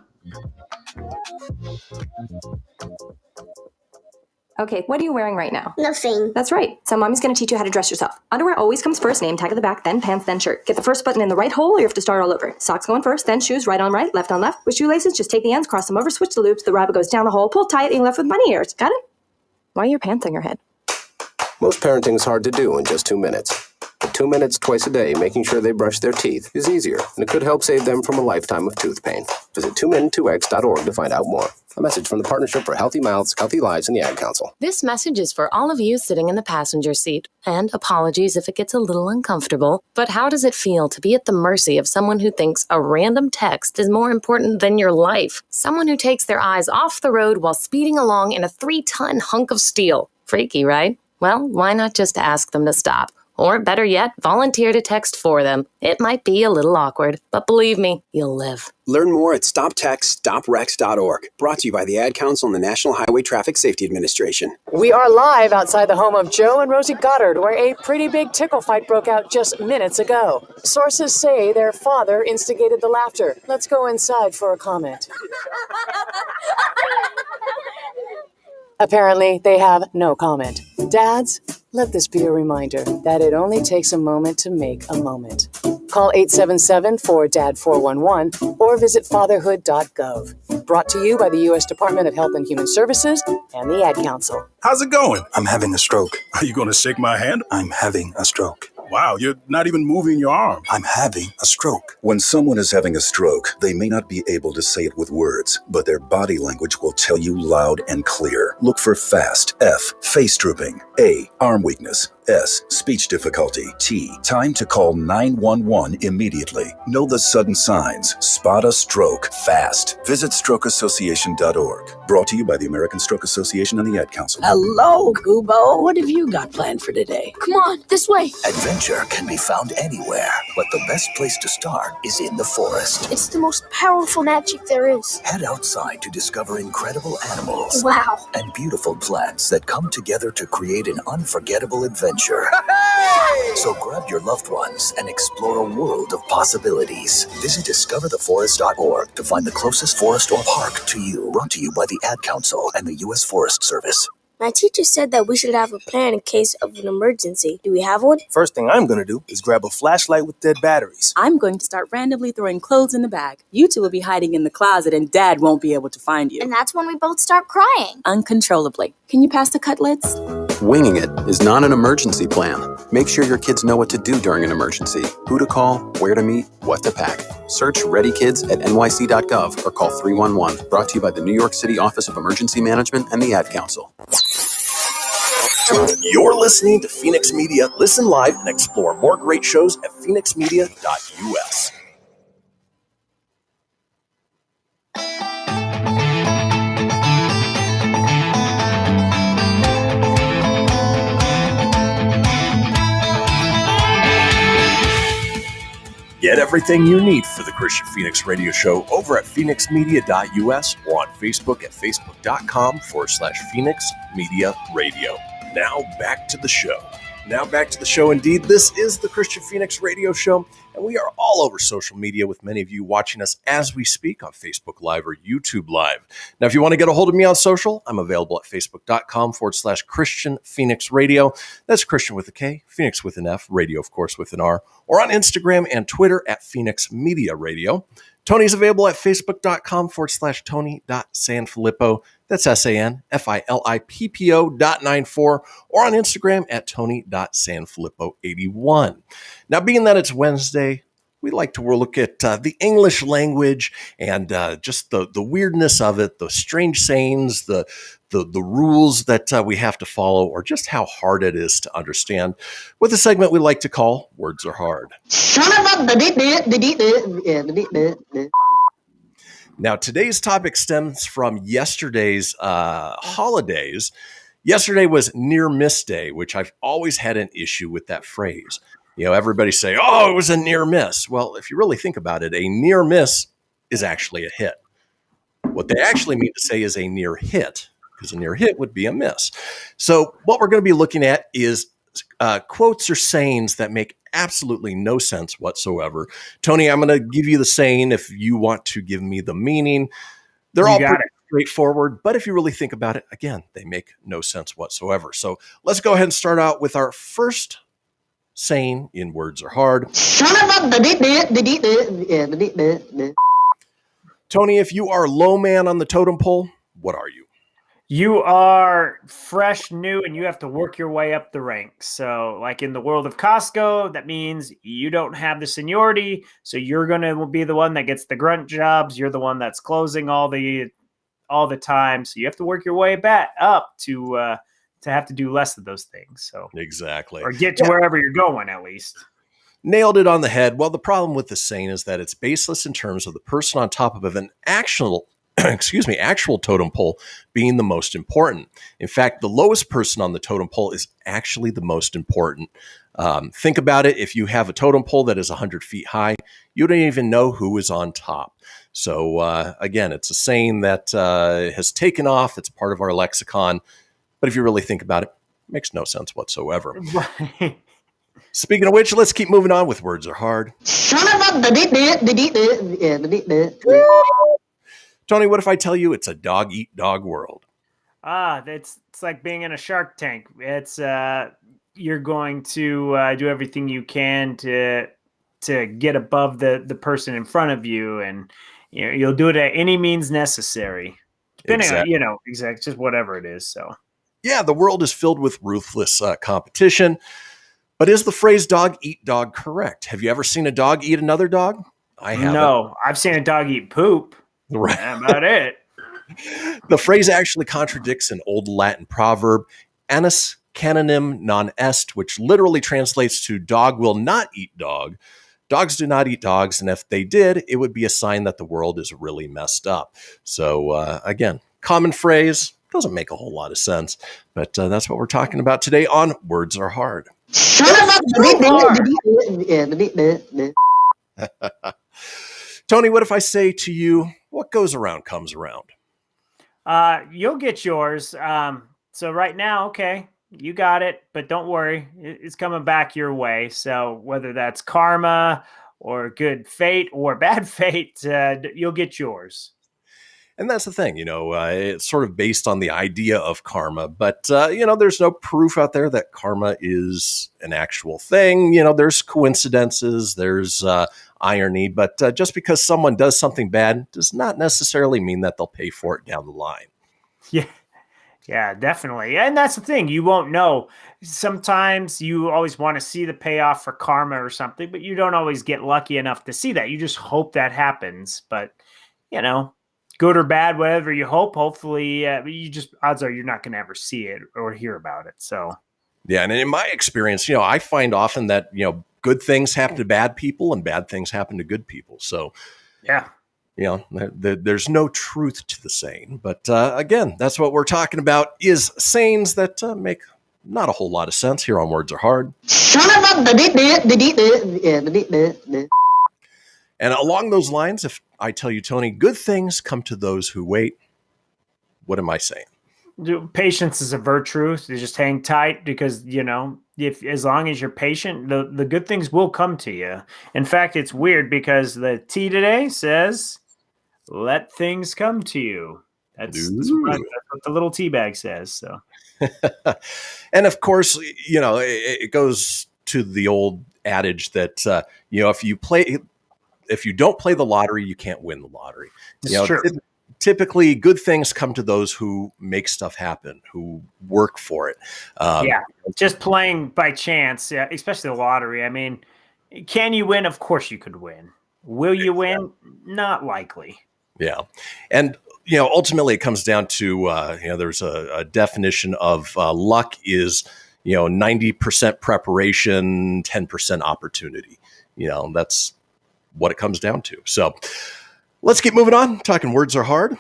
Speaker 17: Okay, what are you wearing right now?
Speaker 18: Nothing.
Speaker 17: That's right. So mommy's going to teach you how to dress yourself. Underwear always comes first, name tag at the back, then pants, then shirt. Get the first button in the right hole or you have to start all over. Socks going first, then shoes, right on right, left on left. With shoelaces, just take the ends, cross them over, switch the loops, the rabbit goes down the hole, pull tight, and you're left with bunny ears. Got it? Why are your pants on your head?
Speaker 19: Most parenting is hard to do in just 2 minutes. But 2 minutes twice a day making sure they brush their teeth is easier, and it could help save them from a lifetime of tooth pain. Visit 2min2x.org to find out more. A message from the Partnership for Healthy Mouths, Healthy Lives, and the Ad Council.
Speaker 18: This message is for all of you sitting in the passenger seat. And apologies if it gets a little uncomfortable, but how does it feel to be at the mercy of someone who thinks a random text is more important than your life? Someone who takes their eyes off the road while speeding along in a 3-ton hunk of steel. Freaky, right? Well, why not just ask them to stop? Or better yet, volunteer to text for them. It might be a little awkward, but believe me, you'll live.
Speaker 20: Learn more at stoptextstoprex.org. Brought to you by the Ad Council and the National Highway Traffic Safety Administration.
Speaker 21: We are live outside the home of Joe and Rosie Goddard, where a pretty big tickle fight broke out just minutes ago. Sources say their father instigated the laughter. Let's go inside for a comment. Apparently, they have no comment. Dads, let this be a reminder that it only takes a moment to make a moment. Call 877-4DAD-411 or visit fatherhood.gov. Brought to you by the U.S. Department of Health and Human Services and the Ad Council.
Speaker 4: How's it going?
Speaker 14: I'm having a stroke.
Speaker 4: Are you going to shake my hand?
Speaker 14: I'm having a stroke.
Speaker 4: Wow, you're not even moving your arm.
Speaker 14: I'm having a stroke.
Speaker 12: When someone is having a stroke, they may not be able to say it with words, but their body language will tell you loud and clear. Look for FAST. F, face drooping. A, arm weakness. S, speech difficulty. T, time to call 911 immediately. Know the sudden signs. Spot a stroke fast. Visit strokeassociation.org. Brought to you by the American Stroke Association and the Ad Council.
Speaker 22: Hello, Kubo. What have you got planned for today?
Speaker 23: Come on, this way.
Speaker 22: Adventure can be found anywhere, but the best place to start is in the forest.
Speaker 23: It's the most powerful magic there is.
Speaker 22: Head outside to discover incredible animals.
Speaker 23: Wow.
Speaker 22: And beautiful plants that come together to create an unforgettable adventure. So grab your loved ones and explore a world of possibilities. Visit discovertheforest.org to find the closest forest or park to you. Brought to you by the Ad Council and the U.S. Forest Service.
Speaker 23: My teacher said that we should have a plan in case of an emergency. Do we have one?
Speaker 24: First thing I'm going to do is grab a flashlight with dead batteries.
Speaker 25: I'm going to start randomly throwing clothes in the bag. You two will be hiding in the closet and Dad won't be able to find you.
Speaker 23: And that's when we both start crying.
Speaker 25: Uncontrollably. Can you pass the cutlets?
Speaker 19: Winging it is not an emergency plan. Make sure your kids know what to do during an emergency, who to call, where to meet, what to pack. Search Ready Kids at nyc.gov or call 311. Brought to you by the New York City Office of Emergency Management and the Ad Council.
Speaker 1: You're listening to Fenix Media. Listen live and explore more great shows at phoenixmedia.us. Get everything you need for the Kristian Fenix radio show over at phoenixmedia.us or on Facebook at facebook.com/Fenix Media Radio. Now back to the show. Indeed, this is the Kristian Fenix radio show, and we are all over social media with many of you watching us as we speak on Facebook Live or YouTube Live. Now, if you want to get a hold of me on social, I'm available at facebook.com/Kristian Fenix Radio. That's Kristian with a K, Fenix with an F, radio, of course, with an R, or on Instagram and Twitter at Fenix Media Radio. Tony's available at facebook.com/Tony.Sanfilippo. That's SANFILIPPO.94, or on Instagram at Tony.Sanfilippo81. Now, being that it's Wednesday, we like to look at the English language and just the weirdness of it, the strange sayings, the rules that we have to follow, or just how hard it is to understand, with a segment we like to call Words Are Hard. Now, today's topic stems from yesterday's holidays. Yesterday was Near Miss Day, which I've always had an issue with that phrase. You know, everybody say, oh, it was a near miss. Well, if you really think about it, a near miss is actually a hit. What they actually mean to say is a near hit, because a near hit would be a miss. So what we're going to be looking at is quotes or sayings that make absolutely no sense whatsoever. Tony, I'm going to give you the saying if you want to give me the meaning. They're all pretty straightforward, but if you really think about it, again, they make no sense whatsoever. So let's go ahead and start out with our first saying in Words Are Hard. Tony, if you are low man on the totem pole, what are you?
Speaker 6: You are fresh, new, and you have to work your way up the ranks. So like in the world of Costco, that means you don't have the seniority. So you're going to be the one that gets the grunt jobs. You're the one that's closing all the all the time. So you have to work your way back up to have to do less of those things. So
Speaker 1: exactly.
Speaker 6: Or get to wherever you're going, at least.
Speaker 1: Nailed it on the head. Well, the problem with the saying is that it's baseless in terms of the person on top of an actual totem pole being the most important. In fact, the lowest person on the totem pole is actually the most important. Think about it. If you have a totem pole that is 100 feet high, you don't even know who is on top. So again, it's a saying that has taken off. It's part of our lexicon. But if you really think about it, it makes no sense whatsoever.
Speaker 6: Right.
Speaker 1: Speaking of which, let's keep moving on with Words Are Hard. Tony, what if I tell you it's a dog-eat-dog world?
Speaker 6: It's like being in a Shark Tank. It's you're going to do everything you can to get above the person in front of you, and you'll do it at any means necessary, depending on exactly just whatever it is. So
Speaker 1: yeah, the world is filled with ruthless competition. But is the phrase dog eat dog correct? Have you ever seen a dog eat another dog? I haven't.
Speaker 6: No, I've seen a dog eat poop.
Speaker 1: Right.
Speaker 6: That's about it.
Speaker 1: The phrase actually contradicts an old Latin proverb, annus canonim non est, which literally translates to dog will not eat dog. Dogs do not eat dogs, and if they did, it would be a sign that the world is really messed up. So again, common phrase, doesn't make a whole lot of sense, but that's what we're talking about today on Words Are Hard. Tony, what if I say to you, what goes around comes around?
Speaker 6: You'll get yours. So right now, okay, you got it, but don't worry, it's coming back your way. So whether that's karma or good fate or bad fate, you'll get yours.
Speaker 1: And that's the thing, it's sort of based on the idea of karma, but, there's no proof out there that karma is an actual thing. There's coincidences, there's irony, but just because someone does something bad does not necessarily mean that they'll pay for it down the line.
Speaker 6: Yeah, definitely. And that's the thing. You won't know. Sometimes you always want to see the payoff for karma or something, but you don't always get lucky enough to see that. You just hope that happens. But, good or bad, whatever you hope, hopefully, odds are you're not going to ever see it or hear about it. So,
Speaker 1: yeah. And in my experience, I find often that, good things happen to bad people and bad things happen to good people. So,
Speaker 6: yeah.
Speaker 1: There's no truth to the saying, but again, that's what we're talking about is sayings that make not a whole lot of sense here on Words Are Hard. And along those lines, if I tell you, Tony, good things come to those who wait, what am I saying?
Speaker 6: Patience is a virtue. So just hang tight because, if as long as you're patient, the good things will come to you. In fact, it's weird because the tea today says, let things come to you. That's what the little tea bag says. So,
Speaker 1: and of course, it goes to the old adage that, if you don't play the lottery, you can't win the lottery.
Speaker 6: It's true.
Speaker 1: Typically, good things come to those who make stuff happen, who work for it.
Speaker 6: Just playing by chance, especially the lottery. I mean, can you win? Of course you could win. Will you win? Not likely.
Speaker 1: Yeah. And, ultimately it comes down to, there's a definition of luck is, 90% preparation, 10% opportunity. That's what it comes down to. So let's keep moving on. Talking Words Are Hard.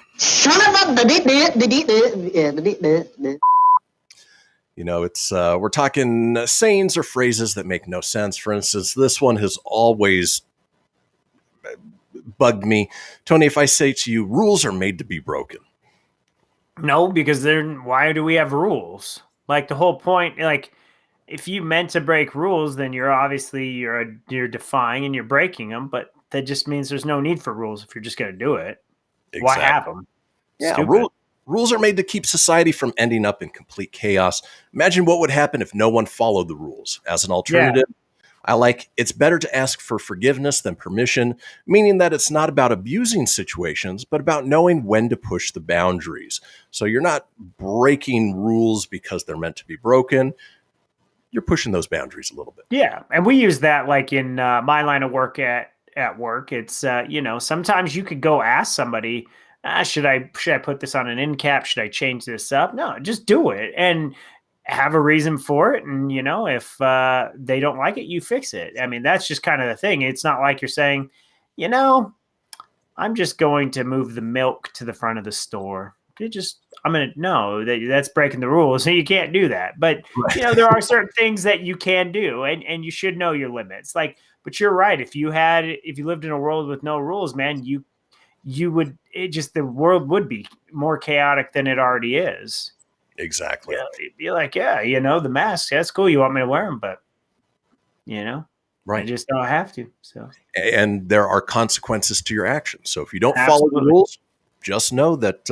Speaker 1: We're talking sayings or phrases that make no sense. For instance, this one has always bugged me. Tony, if I say to you, rules are made to be broken.
Speaker 6: No, because why do we have rules? Like the whole point, like if you meant to break rules, then you're obviously you're defying and you're breaking them, but that just means there's no need for rules if you're just going to do it. Exactly. Why have them?
Speaker 1: Yeah, rules are made to keep society from ending up in complete chaos. Imagine what would happen if no one followed the rules. As an alternative, it's better to ask for forgiveness than permission, meaning that it's not about abusing situations, but about knowing when to push the boundaries. So you're not breaking rules because they're meant to be broken. You're pushing those boundaries a little bit.
Speaker 6: Yeah. And we use that like in my line of work at work. It's, sometimes you could go ask somebody should I put this on an end cap? Should I change this up? No, just do it and have a reason for it. And, if they don't like it, you fix it. I mean, that's just kind of the thing. It's not like you're saying, I'm just going to move the milk to the front of the store. That's breaking the rules. So you can't do that. But, there are certain things that you can do and you should know your limits. But you're right. If you lived in a world with no rules, man, the world would be more chaotic than it already is.
Speaker 1: Exactly.
Speaker 6: You'd be like, the mask, that's cool. You want me to wear them, but
Speaker 1: right.
Speaker 6: I just don't have to. So,
Speaker 1: and there are consequences to your actions. So if you don't follow the rules, just know that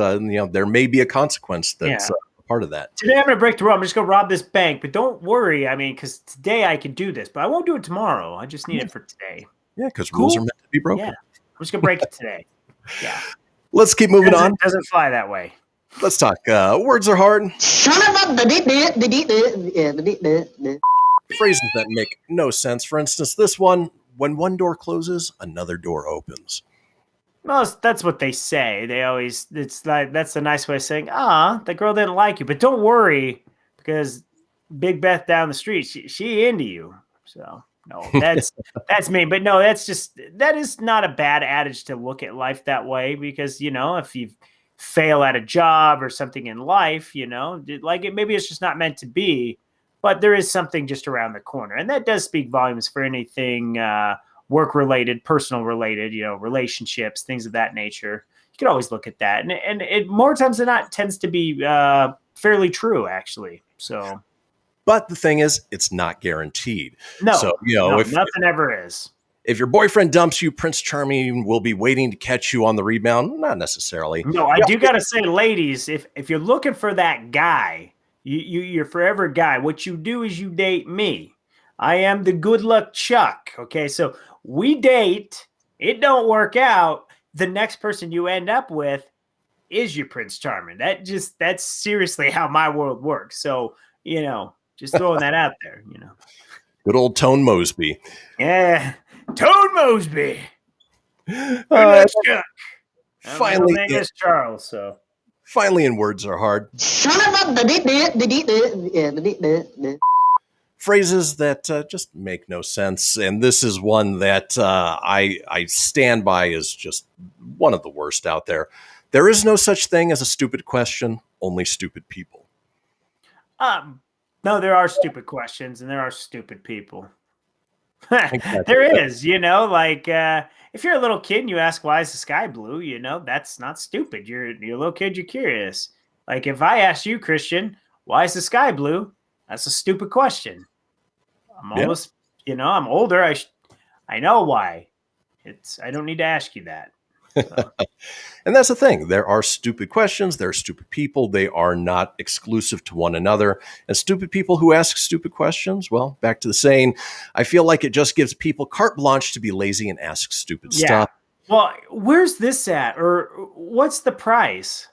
Speaker 1: there may be a consequence that's part of that.
Speaker 6: Today I'm going to break the rule. I'm just going to rob this bank, but don't worry. I mean, because today I can do this, but I won't do it tomorrow. I just need it for today.
Speaker 1: Yeah, because rules are meant to be broken.
Speaker 6: Yeah, I'm just going to break it today. Yeah.
Speaker 1: Let's keep moving on.
Speaker 6: It doesn't fly that way.
Speaker 1: Let's talk. Words are hard. Phrases that make no sense. For instance, this one: when one door closes, another door opens.
Speaker 6: Well, that's what they say. It's like, that's a nice way of saying, the girl didn't like you, but don't worry because Big Beth down the street, she into you. So no, that's mean, but no, that is not a bad adage to look at life that way because, if you fail at a job or something in life, maybe it's just not meant to be, but there is something just around the corner. And that does speak volumes for anything, work-related, personal-related, relationships, things of that nature. You can always look at that. And it more times than not tends to be fairly true, actually. So,
Speaker 1: but the thing is, it's not guaranteed.
Speaker 6: No,
Speaker 1: so,
Speaker 6: if nothing ever is.
Speaker 1: If your boyfriend dumps you, Prince Charming will be waiting to catch you on the rebound. Not necessarily.
Speaker 6: No, I do got to say, ladies, if you're looking for that guy, you're forever guy. What you do is you date me. I am the good luck Chuck. Okay, so we date. It don't work out. The next person you end up with is your Prince Charming. That's seriously how my world works. So, just throwing that out there,
Speaker 1: Good old Tone Mosby.
Speaker 6: Yeah, Tone Mosby. Chuck.
Speaker 1: Finally,
Speaker 6: my name is Charles, so.
Speaker 1: Finally, in words are hard. Phrases that just make no sense. And this is one that I stand by as just one of the worst out there. There is no such thing as a stupid question, only stupid people.
Speaker 6: No, there are stupid questions and there are stupid people. There is, if you're a little kid and you ask, why is the sky blue? That's not stupid. You're a little kid, you're curious. Like if I asked you, Christian, why is the sky blue? That's a stupid question. I'm almost, I'm older. I know why. I don't need to ask you that. So.
Speaker 1: And that's the thing. There are stupid questions. There are stupid people. They are not exclusive to one another. And stupid people who ask stupid questions, well, back to the saying, I feel like it just gives people carte blanche to be lazy and ask stupid stuff.
Speaker 6: Well, where's this at? Or what's the price?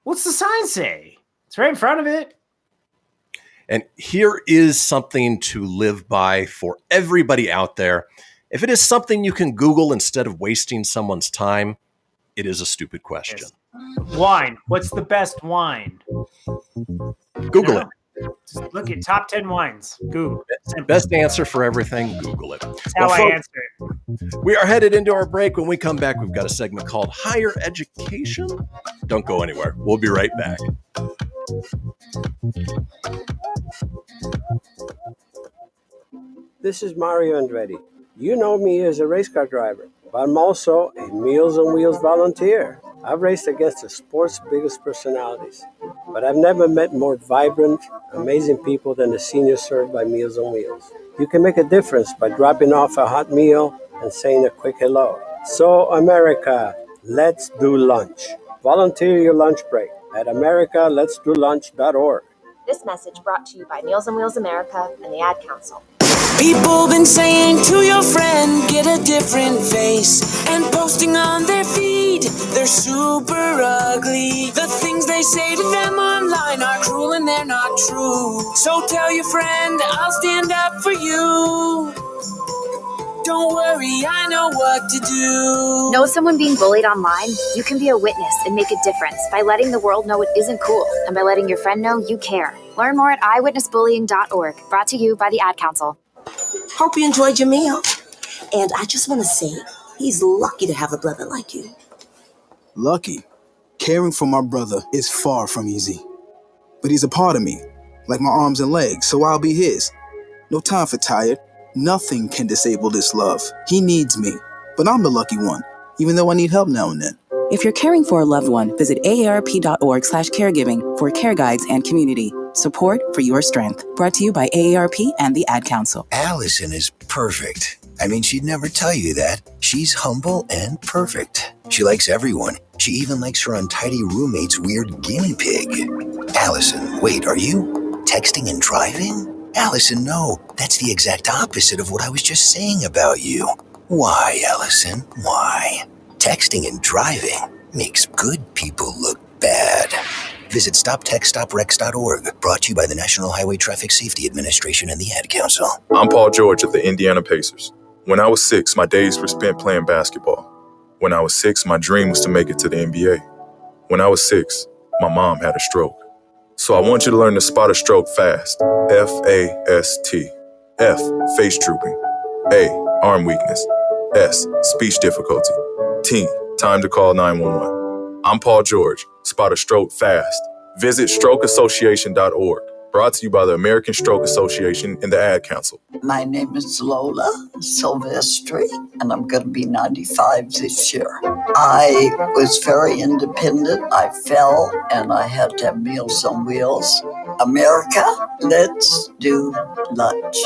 Speaker 6: What's the sign say? It's right in front of it.
Speaker 1: And here is something to live by for everybody out there. If it is something you can Google instead of wasting someone's time, it is a stupid question.
Speaker 6: Yes. Wine. What's the best wine?
Speaker 1: Google it.
Speaker 6: Just look at top 10 wines. Google.
Speaker 1: Best answer for everything, Google it.
Speaker 6: That's how I answer it.
Speaker 1: We are headed into our break. When we come back, we've got a segment called Higher Education. Don't go anywhere. We'll be right back.
Speaker 9: This is Mario Andretti. You know me as a race car driver, but I'm also a Meals on Wheels volunteer. I've raced against the sport's biggest personalities, but I've never met more vibrant, amazing people than the seniors served by Meals on Wheels. You can make a difference by dropping off a hot meal and saying a quick hello. So, America, let's do lunch. Volunteer your lunch break at americaletsdolunch.org.
Speaker 16: This message brought to you by Meals on Wheels America and the Ad Council.
Speaker 3: People been saying to your friend, get a different face, and posting on their feed, they're super ugly. The things they say to them online are cruel and they're not true. So tell your friend, I'll stand up for you. Don't worry, I know what to do.
Speaker 16: Know someone being bullied online? You can be a witness and make a difference by letting the world know it isn't cool and by letting your friend know you care. Learn more at eyewitnessbullying.org. Brought to you by the Ad Council.
Speaker 8: Hope you enjoyed your meal. And I just want to say, he's lucky to have a brother like you.
Speaker 14: Lucky? Caring for my brother is far from easy. But he's a part of me, like my arms and legs, so I'll be his. No time for tired. Nothing can disable this love. He needs me, but I'm the lucky one, even though I need help now and then.
Speaker 25: If you're caring for a loved one, visit aarp.org/caregiving for care guides and community. Support for your strength. Brought to you by AARP and the Ad Council.
Speaker 22: Allison is perfect. I mean, she'd never tell you that. She's humble and perfect. She likes everyone. She even likes her untidy roommate's weird guinea pig. Allison, wait, are you texting and driving? Allison, no. That's the exact opposite of what I was just saying about you. Why, Allison? Why? Texting and driving makes good people look bad. Visit StopTextStopWrecks.org. Brought to you by the National Highway Traffic Safety Administration and the Ad Council.
Speaker 5: I'm Paul George of the Indiana Pacers. When I was 6, my days were spent playing basketball. When I was 6, my dream was to make it to the NBA. When I was 6, my mom had a stroke. So I want you to learn to spot a stroke fast. F-A-S-T. F, face drooping. A, arm weakness. S, speech difficulty. T, time to call 911. I'm Paul George. Spot a stroke fast. Visit strokeassociation.org. Brought to you by the American Stroke Association and the Ad Council.
Speaker 10: My name is Lola Silvestri, and I'm going to be 95 this year. I was very independent. I fell, and I had to have Meals on Wheels. America, let's do lunch.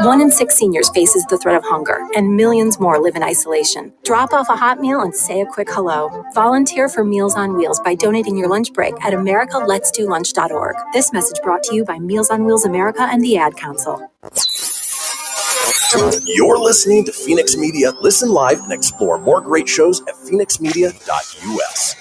Speaker 17: 1 in 6 seniors faces the threat of hunger, and millions more live in isolation. Drop off a hot meal and say a quick hello. Volunteer for Meals on Wheels by donating your lunch break at americaletsdolunch.org. This message brought to you by Meals on Wheels America and the Ad Council.
Speaker 1: You're listening to Fenix Media. Listen live and explore more great shows at phoenixmedia.us.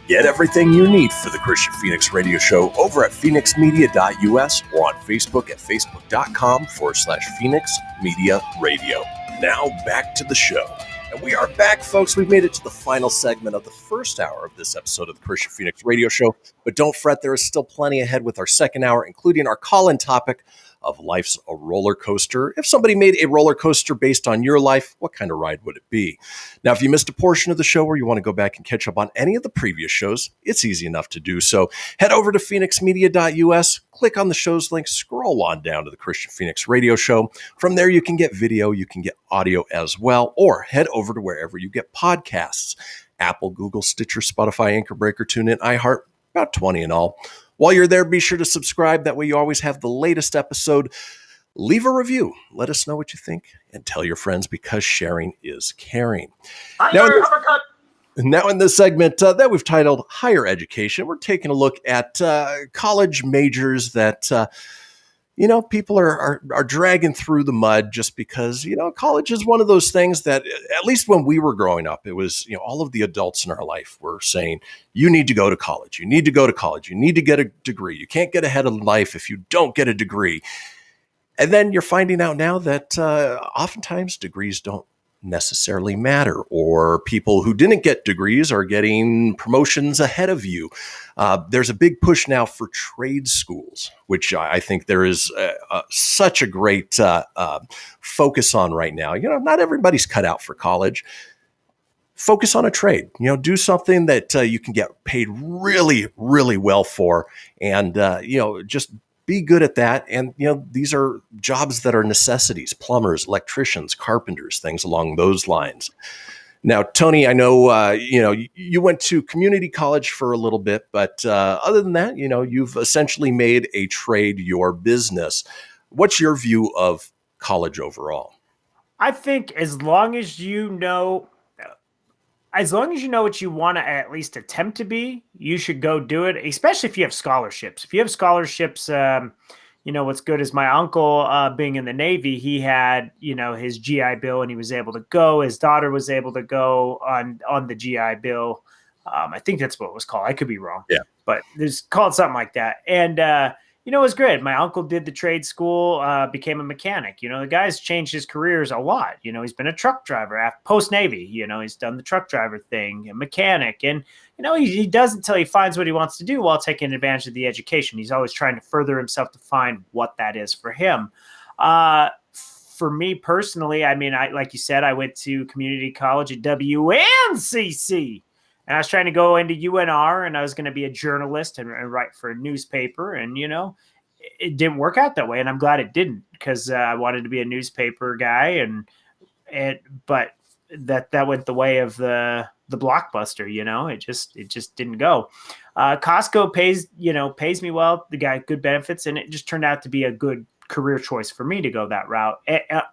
Speaker 1: Get everything you need for the Kristian Fenix Radio Show over at phoenixmedia.us or on Facebook at facebook.com/Fenix Media Radio. Now back to the show. And we are back, folks. We've made it to the final segment of the first hour of this episode of the Kristian Fenix Radio Show. But don't fret, there is still plenty ahead with our second hour, including our call-in topic of life's a roller coaster. If somebody made a roller coaster based on your life, what kind of ride would it be? Now, if you missed a portion of the show or you want to go back and catch up on any of the previous shows, it's easy enough to do so. Head over to phoenixmedia.us, click on the show's link, scroll on down to the Kristian Fenix Radio Show. From there, you can get video, you can get audio as well, or head over to wherever you get podcasts. Apple, Google, Stitcher, Spotify, Anchor Breaker, TuneIn, iHeart, about 20 in all. While you're there, be sure to subscribe. That way you always have the latest episode. Leave a review. Let us know what you think and tell your friends, because sharing is caring. Now in this segment that we've titled Higher Education, we're taking a look at college majors that, people are dragging through the mud just because, college is one of those things that, at least when we were growing up, it was, all of the adults in our life were saying, you need to go to college. You need to go to college. You need to get a degree. You can't get ahead of life if you don't get a degree. And then you're finding out now that oftentimes degrees don't necessarily matter, or people who didn't get degrees are getting promotions ahead of you. There's a big push now for trade schools, which I think there is such a great focus on right now. Not everybody's cut out for college. Focus on a trade, do something that you can get paid really, really well for, and, just be good at that. And, these are jobs that are necessities: plumbers, electricians, carpenters, things along those lines. Now, Tony, I know, you went to community college for a little bit, but other than that, you've essentially made a trade your business. What's your view of college overall?
Speaker 6: I think as long as you know what you want to at least attempt to be, you should go do it, especially if you have scholarships. If you have scholarships, what's good is my uncle, being in the Navy, he had, his GI Bill and he was able to go. His daughter was able to go on the GI Bill. I think that's what it was called. I could be wrong.
Speaker 1: Yeah.
Speaker 6: But there's called something like that. And, it was great. My uncle did the trade school, became a mechanic. The guy's changed his careers a lot. He's been a truck driver post-Navy. He's done the truck driver thing, a mechanic. And, he does until he finds what he wants to do while taking advantage of the education. He's always trying to further himself to find what that is for him. For me personally, I mean, like you said, I went to community college at WNCC. And I was trying to go into UNR, and I was going to be a journalist and write for a newspaper. And, it didn't work out that way. And I'm glad it didn't, because I wanted to be a newspaper guy. But that went the way of the Blockbuster, it just didn't go. Costco pays me well. The guy, good benefits. And it just turned out to be a good career choice for me to go that route,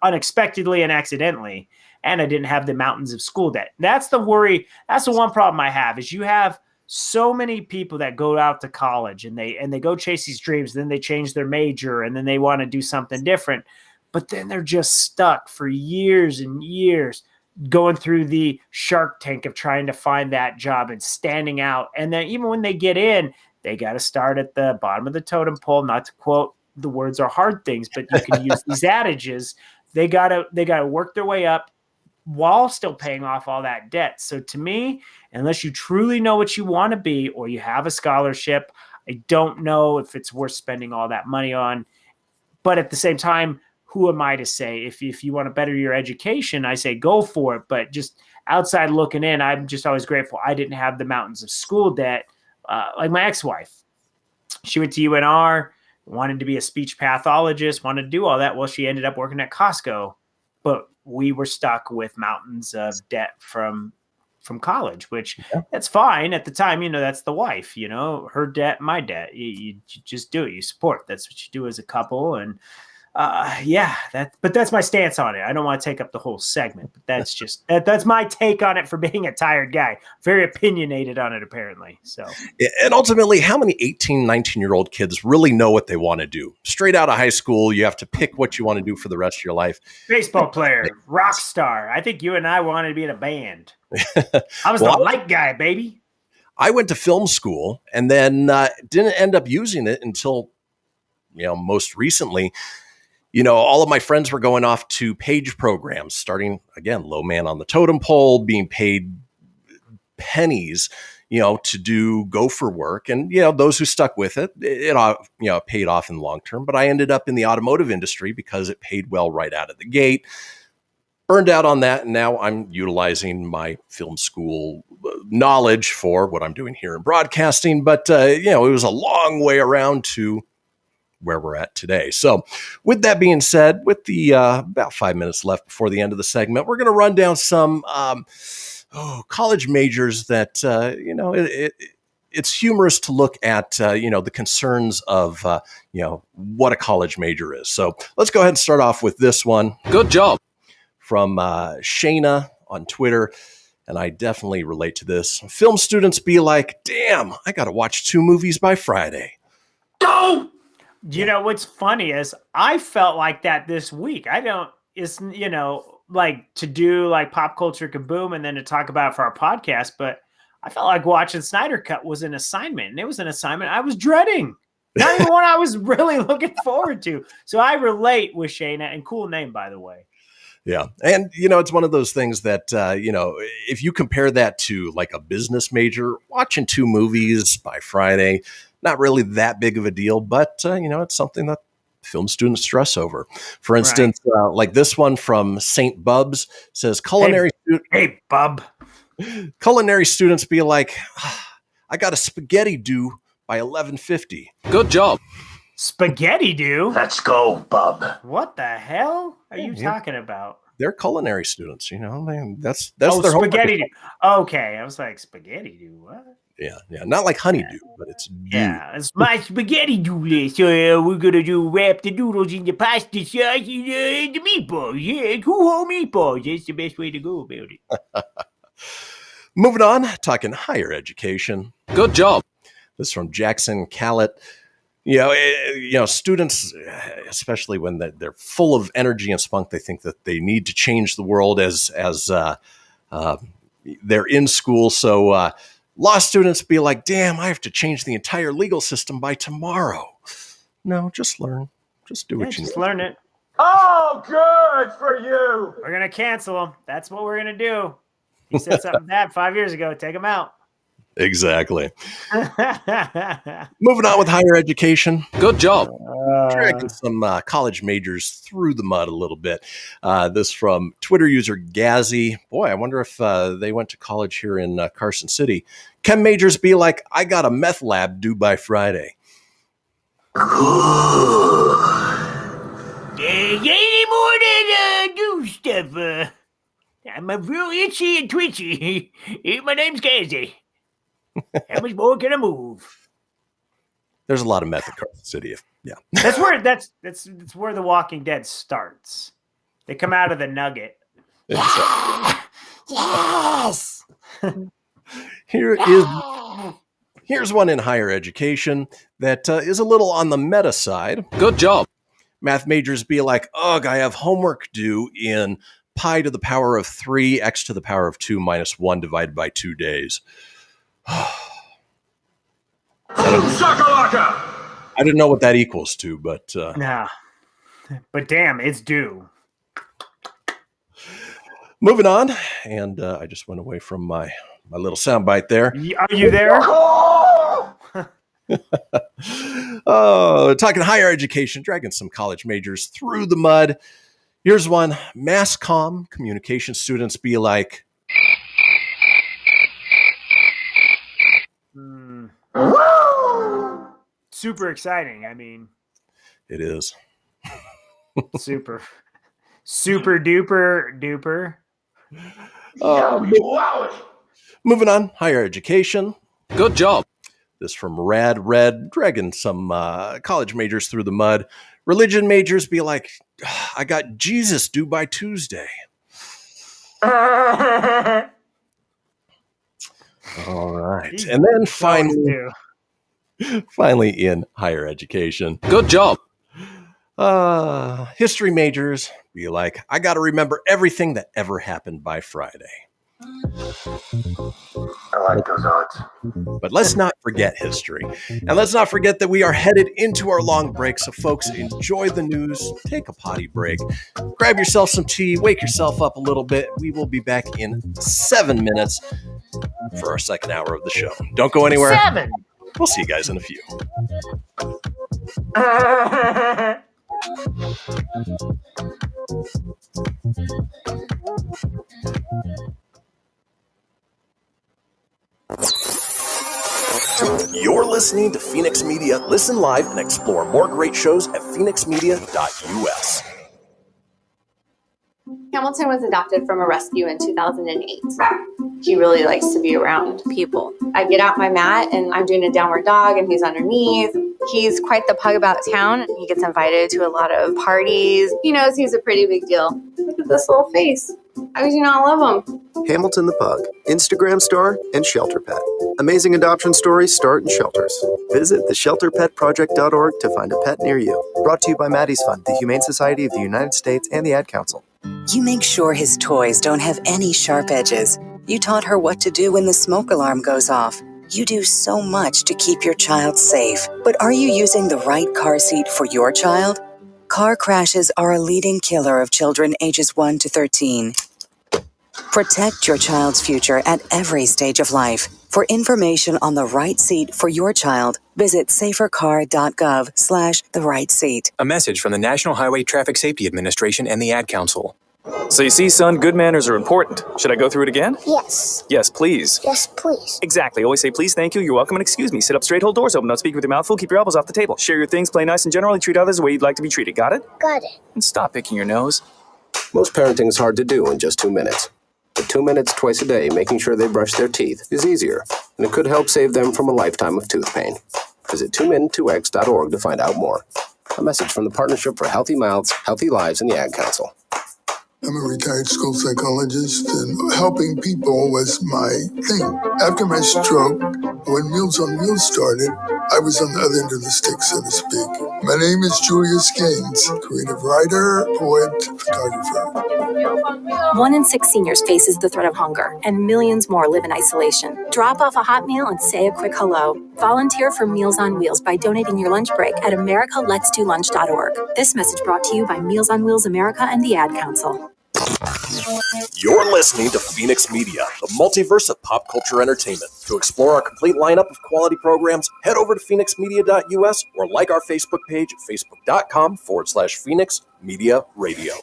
Speaker 6: unexpectedly and accidentally. And I didn't have the mountains of school debt. That's the worry. That's the one problem I have, is you have so many people that go out to college and they go chase these dreams. Then they change their major and then they want to do something different. But then they're just stuck for years and years going through the Shark Tank of trying to find that job and standing out. And then even when they get in, they got to start at the bottom of the totem pole. Not to quote, the words are hard things, but you can use these adages. They gotta work their way up while still paying off all that debt. So to me, unless you truly know what you want to be or you have a scholarship, I don't know if it's worth spending all that money on. But at the same time, who am I to say? If you want to better your education, I say go for it. But just outside looking in, I'm just always grateful I didn't have the mountains of school debt like my ex-wife. She went to UNR, wanted to be a speech pathologist, wanted to do all that. Well, she ended up working at Costco. But we were stuck with mountains of debt from college, which that's fine at the time. That's the wife, her debt, my debt. You just do it. You support. That's what you do as a couple. And but that's my stance on it. I don't want to take up the whole segment, but that's just that's my take on it for being a tired guy. Very opinionated on it, apparently. So,
Speaker 1: and ultimately, how many 18, 19-year-old kids really know what they want to do? Straight out of high school, you have to pick what you want to do for the rest of your life.
Speaker 6: Baseball player, rock star. I think you and I wanted to be in a band. I was the light guy, baby.
Speaker 1: I went to film school and then didn't end up using it until, most recently. All of my friends were going off to page programs, starting, again, low man on the totem pole, being paid pennies, to do gopher work. And, those who stuck with it, it paid off in the long term. But I ended up in the automotive industry because it paid well right out of the gate. Burned out on that. And now I'm utilizing my film school knowledge for what I'm doing here in broadcasting. But, it was a long way around to where we're at today. So with that being said, with the about 5 minutes left before the end of the segment, we're going to run down some college majors that, it's humorous to look at, the concerns of, what a college major is. So let's go ahead and start off with this one.
Speaker 19: Good job.
Speaker 1: From Shayna on Twitter. And I definitely relate to this. Film students be like, damn, I got to watch 2 movies by Friday.
Speaker 6: Go! What's funny is I felt like that this week. Like to do like Pop Culture Kaboom and then to talk about it for our podcast, but I felt like watching Snyder Cut was an assignment, and it was an assignment I was dreading. Not even one I was really looking forward to. So I relate with Shayna, and cool name, by the way.
Speaker 1: Yeah. And, it's one of those things that, if you compare that to like a business major, watching 2 movies by Friday, not really that big of a deal, but, it's something that film students stress over. For instance, like this one from St. Bubs says,
Speaker 6: Hey, Bub.
Speaker 1: Culinary students be like, I got a spaghetti due by 11:50.
Speaker 19: Good job.
Speaker 6: Spaghetti due?
Speaker 8: Let's go, Bub.
Speaker 6: What the hell are you talking about?
Speaker 1: They're culinary students, that's
Speaker 6: their spaghetti
Speaker 1: due.
Speaker 6: Okay, I was like, spaghetti due, what?
Speaker 1: Yeah, not like honeydew, but it's due.
Speaker 6: Yeah, it's my spaghetti due. So we're gonna wrap the noodles in the pasta sauce and the meatballs. Yeah, 2 whole meatballs. That's the best way to go about it.
Speaker 1: Moving on, talking higher education.
Speaker 19: Good job.
Speaker 1: This is from Jackson Callett. Students, especially when they're full of energy and spunk, they think that they need to change the world as they're in school. So law students be like, damn, I have to change the entire legal system by tomorrow. No, just learn. Just do what you
Speaker 6: just
Speaker 1: need.
Speaker 6: learn it.
Speaker 2: Oh, good for you.
Speaker 6: We're going to cancel him. That's what we're going to do. He said something bad 5 years ago. Take him out.
Speaker 1: Exactly. Moving on with higher education.
Speaker 19: Good job.
Speaker 1: Dragging some college majors through the mud a little bit. This from Twitter user Gazzy. Boy, I wonder if they went to college here in Carson City. Chem majors be like, I got a meth lab due by Friday.
Speaker 2: Ain't any more than do stuff. I'm a real itchy and twitchy. My name's Gazzy. How much more can I move?
Speaker 1: There's a lot of meth in Carson City. Yeah,
Speaker 6: that's where The Walking Dead starts. They come out of the nugget.
Speaker 2: Yes.
Speaker 1: Here's one in higher education that is a little on the meta side.
Speaker 19: Good job.
Speaker 1: Math majors be like, ugh, I have homework due in pi to the power of 3, x to the power of 2 minus 1 divided by 2 days. I didn't know what that equals to, but
Speaker 6: nah. But damn, it's due.
Speaker 1: Moving on, and I just went away from my little soundbite there.
Speaker 6: Are you there?
Speaker 1: Oh, talking higher education, dragging some college majors through the mud. Here's one. Mass comm communication students be like,
Speaker 6: super exciting. I mean,
Speaker 1: it is.
Speaker 6: super duper.
Speaker 1: Moving on, higher education.
Speaker 19: Good job.
Speaker 1: This from Rad Red, dragging some college majors through the mud. Religion majors be like, I got Jesus due by Tuesday. All right. And then finally in higher education.
Speaker 19: Good job.
Speaker 1: History majors be like, I got to remember everything that ever happened by Friday.
Speaker 2: I like those odds.
Speaker 1: But let's not forget history. And let's not forget that we are headed into our long break. So, folks, enjoy the news. Take a potty break. Grab yourself some tea. Wake yourself up a little bit. We will be back in 7 minutes for our second hour of the show. Don't go anywhere.
Speaker 2: 7.
Speaker 1: We'll see you guys in a few. You're listening to Fenix Media. Listen live and explore more great shows at phoenixmedia.us.
Speaker 7: Hamilton was adopted from a rescue in 2008. He really likes to be around people. I get out my mat and I'm doing a downward dog and he's underneath. He's quite the pug about town. He gets invited to a lot of parties. He knows he's a pretty big deal. Look at this little face. How do you not love him?
Speaker 11: Hamilton the Pug, Instagram star and shelter pet. Amazing adoption stories start in shelters. Visit theshelterpetproject.org to find a pet near you. Brought to you by Maddie's Fund, the Humane Society of the United States, and the Ad Council.
Speaker 25: You make sure his toys don't have any sharp edges. You taught her what to do when the smoke alarm goes off. You do so much to keep your child safe. But are you using the right car seat for your child? Car crashes are a leading killer of children ages 1 to 13. Protect your child's future at every stage of life. For information on the right seat for your child, visit safercar.gov/the-right-seat.
Speaker 20: A message from the National Highway Traffic Safety Administration and the Ad Council. So you see, son, good manners are important. Should I go through it again?
Speaker 8: Yes.
Speaker 20: Yes, please.
Speaker 8: Yes, please.
Speaker 20: Exactly. Always say please, thank you, you're welcome, and excuse me. Sit up straight, hold doors open, don't speak with your mouth full, keep your elbows off the table. Share your things, play nice, and generally treat others the way you'd like to be treated. Got it?
Speaker 8: Got it.
Speaker 20: And stop picking your nose.
Speaker 13: Most parenting is hard to do in just 2 minutes. But 2 minutes twice a day making sure they brush their teeth is easier, and it could help save them from a lifetime of tooth pain. Visit 2min2x.org to find out more. A message from the Partnership for Healthy Mouths, Healthy Lives, and the Ad Council.
Speaker 15: I'm a retired school psychologist, and helping people was my thing. After my stroke, when Meals on Wheels started, I was on the other end of the stick, so to speak. My name is Julius Gaines, creative writer, poet, photographer.
Speaker 17: 1 in 6 seniors faces the threat of hunger, and millions more live in isolation. Drop off a hot meal and say a quick hello. Volunteer for Meals on Wheels by donating your lunch break at americaletsdolunch.org. This message brought to you by Meals on Wheels America and the Ad Council.
Speaker 1: You're listening to Fenix Media, the multiverse of pop culture entertainment. To explore our complete lineup of quality programs, head over to phoenixmedia.us or like our Facebook page at facebook.com/Fenix Media Radio.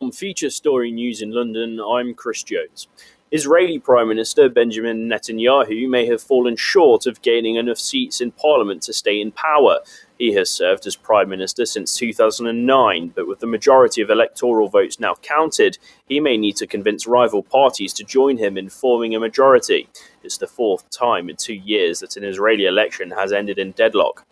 Speaker 4: On feature story news in London, I'm Chris Jones. Israeli Prime Minister Benjamin Netanyahu may have fallen short of gaining enough seats in Parliament to stay in power. He has served as Prime Minister since 2009, but with the majority of electoral votes now counted, he may need to convince rival parties to join him in forming a majority. It's the fourth time in 2 years that an Israeli election has ended in deadlock.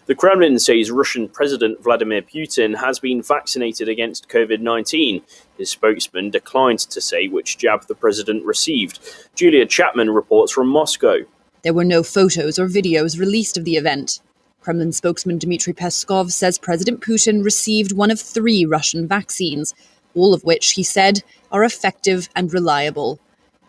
Speaker 4: The Kremlin says Russian President Vladimir Putin has been vaccinated against COVID-19. His spokesman declined to say which jab the president received. Julia Chapman reports from Moscow.
Speaker 12: There were no photos or videos released of the event. Kremlin spokesman Dmitry Peskov says President Putin received one of 3 Russian vaccines, all of which, he said, are effective and reliable.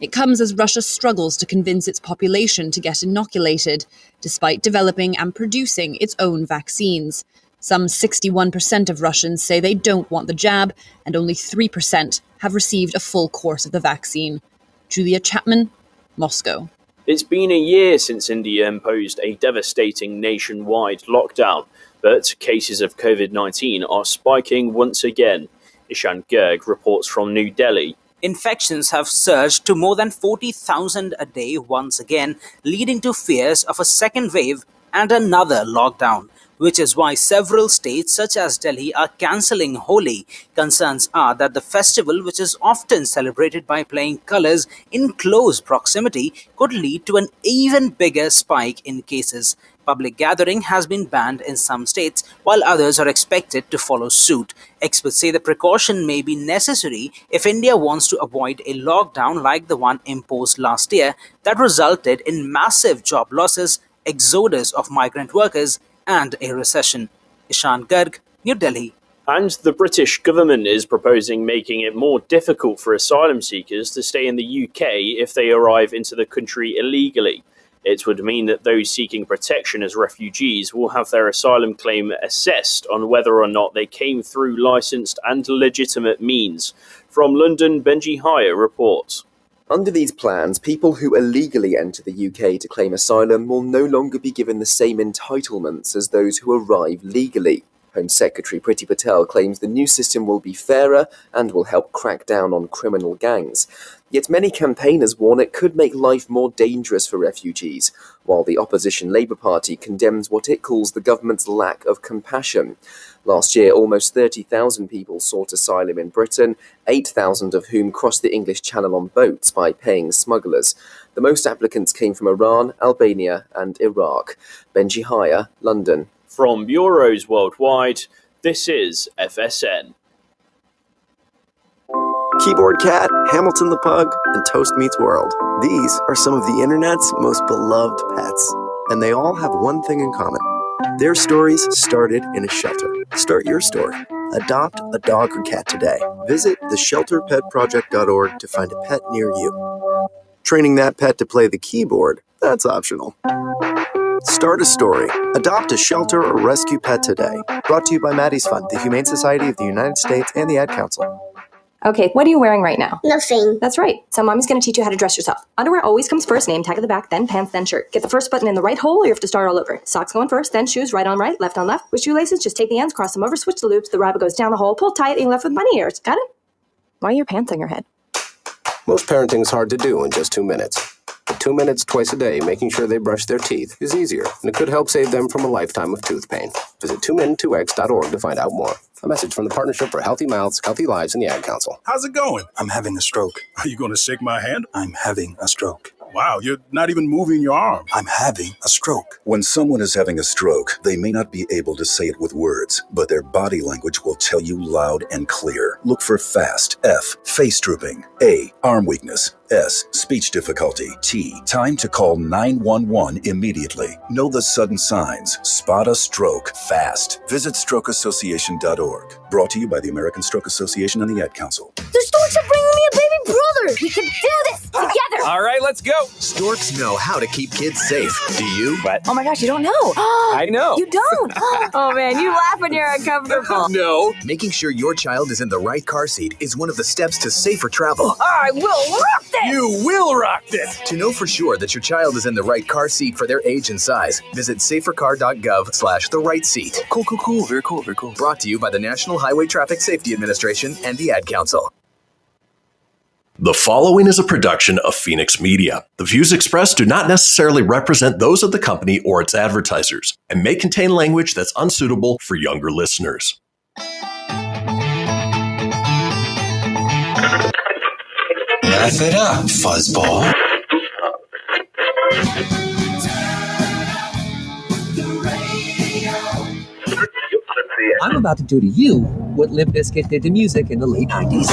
Speaker 12: It comes as Russia struggles to convince its population to get inoculated, despite developing and producing its own vaccines. Some 61% of Russians say they don't want the jab, and only 3% have received a full course of the vaccine. Julia Chapman, Moscow.
Speaker 4: It's been a year since India imposed a devastating nationwide lockdown, but cases of COVID-19 are spiking once again. Ishan Garg reports from New Delhi.
Speaker 18: Infections have surged to more than 40,000 a day once again, leading to fears of a second wave and another lockdown, which is why several states such as Delhi are cancelling Holi. Concerns are that the festival, which is often celebrated by playing colours in close proximity, could lead to an even bigger spike in cases. Public gathering has been banned in some states, while others are expected to follow suit. Experts say the precaution may be necessary if India wants to avoid a lockdown like the one imposed last year that resulted in massive job losses, exodus of migrant workers, and a recession. Ishan Garg, New Delhi.
Speaker 4: And the British government is proposing making it more difficult for asylum seekers to stay in the UK if they arrive into the country illegally. It would mean that those seeking protection as refugees will have their asylum claim assessed on whether or not they came through licensed and legitimate means. From London, Benji Hire reports.
Speaker 11: Under these plans, people who illegally enter the UK to claim asylum will no longer be given the same entitlements as those who arrive legally. Home Secretary Priti Patel claims the new system will be fairer and will help crack down on criminal gangs. Yet many campaigners warn it could make life more dangerous for refugees, while the opposition Labour Party condemns what it calls the government's lack of compassion. Last year, almost 30,000 people sought asylum in Britain, 8,000 of whom crossed the English Channel on boats by paying smugglers. The most applicants came from Iran, Albania and Iraq. Benji Hire, London.
Speaker 4: From bureaus worldwide, this is FSN.
Speaker 11: Keyboard Cat, Hamilton the Pug, and Toast Meets World. These are some of the internet's most beloved pets, and they all have one thing in common. Their stories started in a shelter. Start your story. Adopt a dog or cat today. Visit theshelterpetproject.org to find a pet near you. Training that pet to play the keyboard, that's optional. Start a story. Adopt a shelter or rescue pet today. Brought to you by Maddie's Fund, the Humane Society of the United States, and the Ad Council.
Speaker 17: Okay, what are you wearing right now?
Speaker 23: Nothing.
Speaker 17: That's right. So mommy's going to teach you how to dress yourself. Underwear always comes first, name tag at the back, then pants, then shirt. Get the first button in the right hole or you have to start all over. Socks going first, then shoes, right on right, left on left. With shoelaces, just take the ends, cross them over, switch the loops, the rabbit goes down the hole, pull tight, and you're left with bunny ears. Got it? Why are your pants on your head?
Speaker 13: Most parenting's hard to do in just 2 minutes. But 2 minutes twice a day making sure they brush their teeth is easier, and it could help save them from a lifetime of tooth pain. Visit 2min2x.org to find out more. A message from the Partnership for Healthy Mouths, Healthy Lives, and the Ad Council.
Speaker 21: How's it going? I'm having a stroke. Are you going to shake my hand? I'm having a stroke.
Speaker 3: Wow, you're not even moving your arm.
Speaker 9: I'm having a stroke. When someone is having a stroke, they may not be able to say it with words, but their body language will tell you loud and clear. Look for FAST. F, face drooping. A, arm weakness. S, speech difficulty. T, time to call 911 immediately. Know the sudden signs. Spot a stroke fast. Visit strokeassociation.org. Brought to you by the American Stroke Association and the Ad Council.
Speaker 23: The storks are bringing me a baby brother. We can do this together.
Speaker 16: All right, let's go.
Speaker 21: Storks know how to keep kids safe. Do you?
Speaker 23: Oh my gosh, you don't know.
Speaker 16: I know.
Speaker 23: You don't. Oh man, you laugh when you're uncomfortable.
Speaker 21: No. Making sure your child is in the right car seat is one of the steps to safer travel.
Speaker 23: I will rock this.
Speaker 21: You will rock this. To know for sure that your child is in the right car seat for their age and size, visit safercar.gov/the right seat. Cool. Very cool. Brought to you by the National Highway Traffic Safety Administration and the Ad Council.
Speaker 1: The following is a production of Fenix Media. The views expressed do not necessarily represent those of the company or its advertisers and may contain language that's unsuitable for younger listeners.
Speaker 21: Laugh it up, fuzzball.
Speaker 24: I'm about to do to you what Limp Bizkit did to music in the late 90s.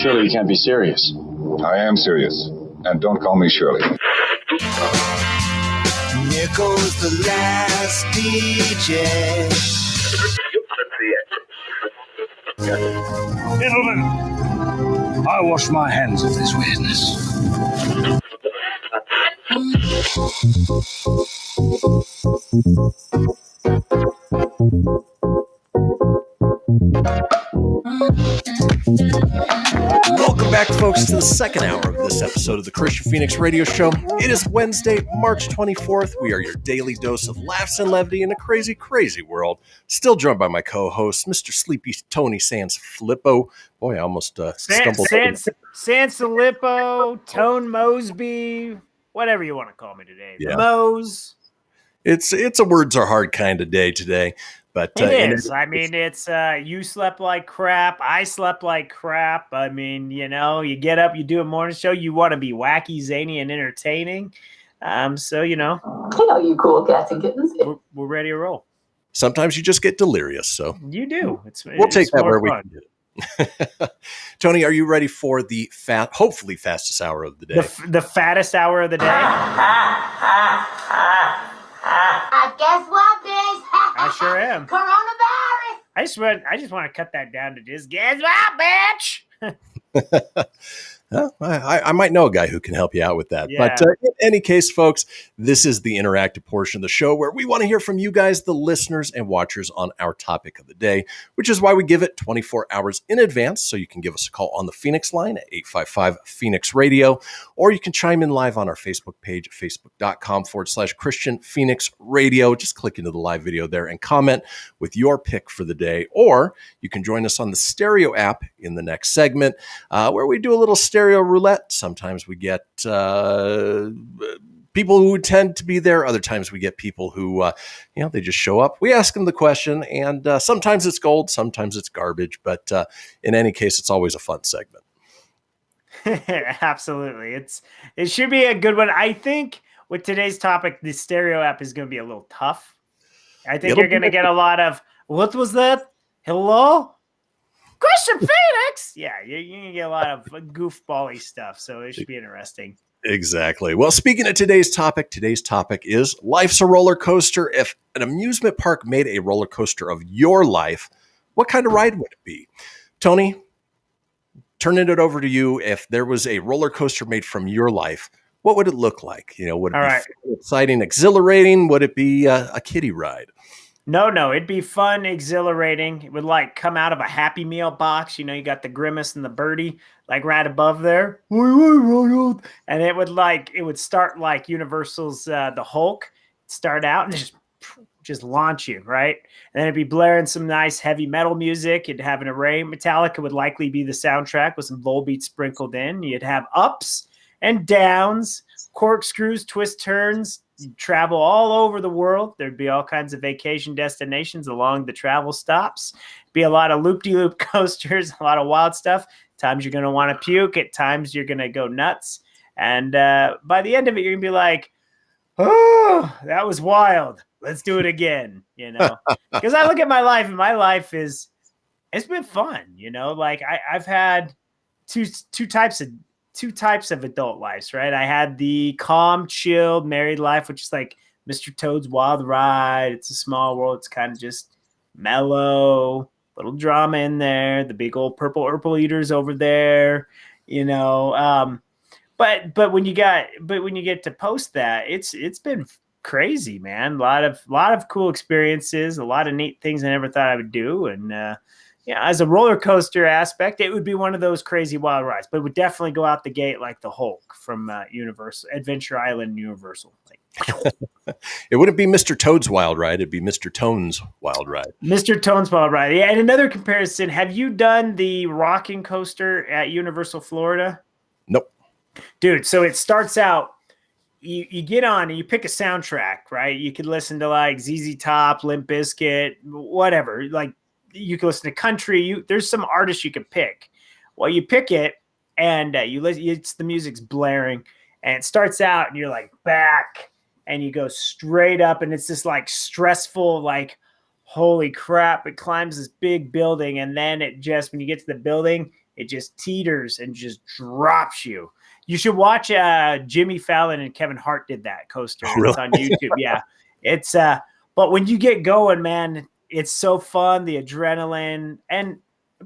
Speaker 26: Surely you can't be serious. I am serious. And don't call me Shirley.
Speaker 8: Here goes the last DJ.
Speaker 27: Gentlemen, I wash my hands of this weirdness.
Speaker 1: Welcome back, folks, to the second hour of this episode of the Kristian Fenix Radio Show. It is Wednesday, March 24th. We are your daily dose of laughs and levity in a crazy, crazy world. Still joined by my co-host, Mr. Sleepy Tony Sans Filippo. Boy, I almost stumbled.
Speaker 6: Sansalippo, Tone Mosby, whatever you want to call me today.
Speaker 1: Yeah.
Speaker 6: Mose.
Speaker 1: It's a words are hard kind of day today. But
Speaker 6: it is. I mean, it's you slept like crap. I slept like crap. I mean, you get up, you do a morning show. You want to be wacky, zany, and entertaining. So,
Speaker 28: Hello, you cool cats and kittens.
Speaker 6: We're ready to roll.
Speaker 1: Sometimes you just get delirious. So
Speaker 6: you do.
Speaker 1: We'll take that where
Speaker 6: fun.
Speaker 1: we can get it. Tony, are you ready for the hopefully fastest hour of the day?
Speaker 6: The fattest hour of the day?
Speaker 23: Guess what, bitch?
Speaker 6: I sure am.
Speaker 23: Coronavirus.
Speaker 6: I just want to cut that down to just guess what, bitch.
Speaker 1: I might know a guy who can help you out with that.
Speaker 6: Yeah.
Speaker 1: But in any case, folks, this is the interactive portion of the show where we want to hear from you guys, the listeners and watchers, on our topic of the day, which is why we give it 24 hours in advance. So you can give us a call on the Fenix line at 855-FENIX-RADIO, or you can chime in live on our Facebook page, facebook.com/Kristian Fenix Radio. Just click into the live video there and comment with your pick for the day. Or you can join us on the stereo app in the next segment, where we do a little stereo roulette. Sometimes we get people who tend to be there. Other times we get people who, they just show up. We ask them the question, and sometimes it's gold, sometimes it's garbage. But in any case, it's always a fun segment.
Speaker 6: Absolutely. It should be a good one. I think with today's topic, the stereo app is going to be a little tough. I think you're going to get a lot of, what was that? Hello? Kristian Fenix! Yeah, you're going to get a lot of goofball-y stuff, so it should be interesting.
Speaker 1: Exactly. Well, speaking of today's topic is life's a roller coaster. If an amusement park made a roller coaster of your life, what kind of ride would it be? Tony, turning it over to you. If there was a roller coaster made from your life, what would it look like? Would it be exciting, exhilarating? Would it be a kiddie ride?
Speaker 6: No, it'd be fun, exhilarating. It would come out of a Happy Meal box. You got the Grimace and the Birdie right above there. And it would start like Universal's The Hulk. Start out and just launch you, right? And then it'd be blaring some nice heavy metal music. It'd have an array. Metallica would likely be the soundtrack with some Volbeat sprinkled in. You'd have ups and downs, corkscrews, twist turns, you'd travel all over the world. There'd be all kinds of vacation destinations along the travel stops. Be a lot of loop-de-loop coasters, a lot of wild stuff. Times you're going to want to puke. At times you're going to go nuts. And by the end of it, you're going to be like, oh, that was wild. Let's do it again, you know? Because I look at my life, and my life it's been fun, you know? Like I've had two types of adult lives, right? I had the calm, chilled, married life, which is like Mr. Toad's Wild Ride. It's a small world. It's kind of just mellow, little drama in there. The big old purple eaters over there, you know? But when you get to post that, it's been crazy, man. A lot of cool experiences, a lot of neat things I never thought I would do. And as a roller coaster aspect, it would be one of those crazy wild rides, but it would definitely go out the gate like the Hulk from Universal Adventure Island Universal.
Speaker 1: It wouldn't be Mr. Toad's Wild Ride. It'd be Mr. Tone's Wild Ride.
Speaker 6: Mr. Tone's Wild Ride. Yeah. And another comparison, have you done the rocking coaster at Universal Florida?
Speaker 1: Nope.
Speaker 6: Dude, so it starts out, you get on and you pick a soundtrack, right? You could listen to like ZZ Top, Limp Bizkit, whatever. Like you can listen to country. There's some artists you could pick. Well, you pick it and you listen. It's the music's blaring and it starts out and you're like back and you go straight up and it's this like stressful, like holy crap! It climbs this big building and then it just when you get to the building, it just teeters and just drops you. You should watch Jimmy Fallon and Kevin Hart did that coaster.
Speaker 1: Oh, really?
Speaker 6: It's on YouTube. Yeah. It's but when you get going, man, it's so fun, the adrenaline. And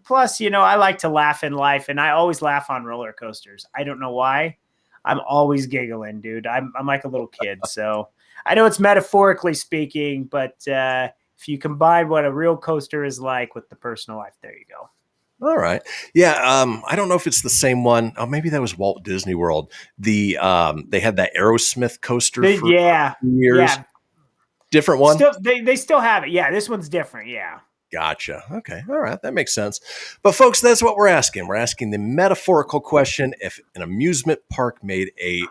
Speaker 6: plus, you know, I like to laugh in life and I always laugh on roller coasters. I don't know why. I'm always giggling, dude. I'm like a little kid. So I know it's metaphorically speaking, but if you combine what a real coaster is like with the personal life, there you go.
Speaker 1: All right. Yeah. I don't know if it's the same one. Oh, maybe that was Walt Disney World. They had that Aerosmith coaster for years.
Speaker 6: Yeah.
Speaker 1: Different one?
Speaker 6: They still have it. Yeah. This one's different. Yeah.
Speaker 1: Gotcha. Okay. All right. That makes sense. But folks, that's what we're asking. We're asking the metaphorical question. If an amusement park made a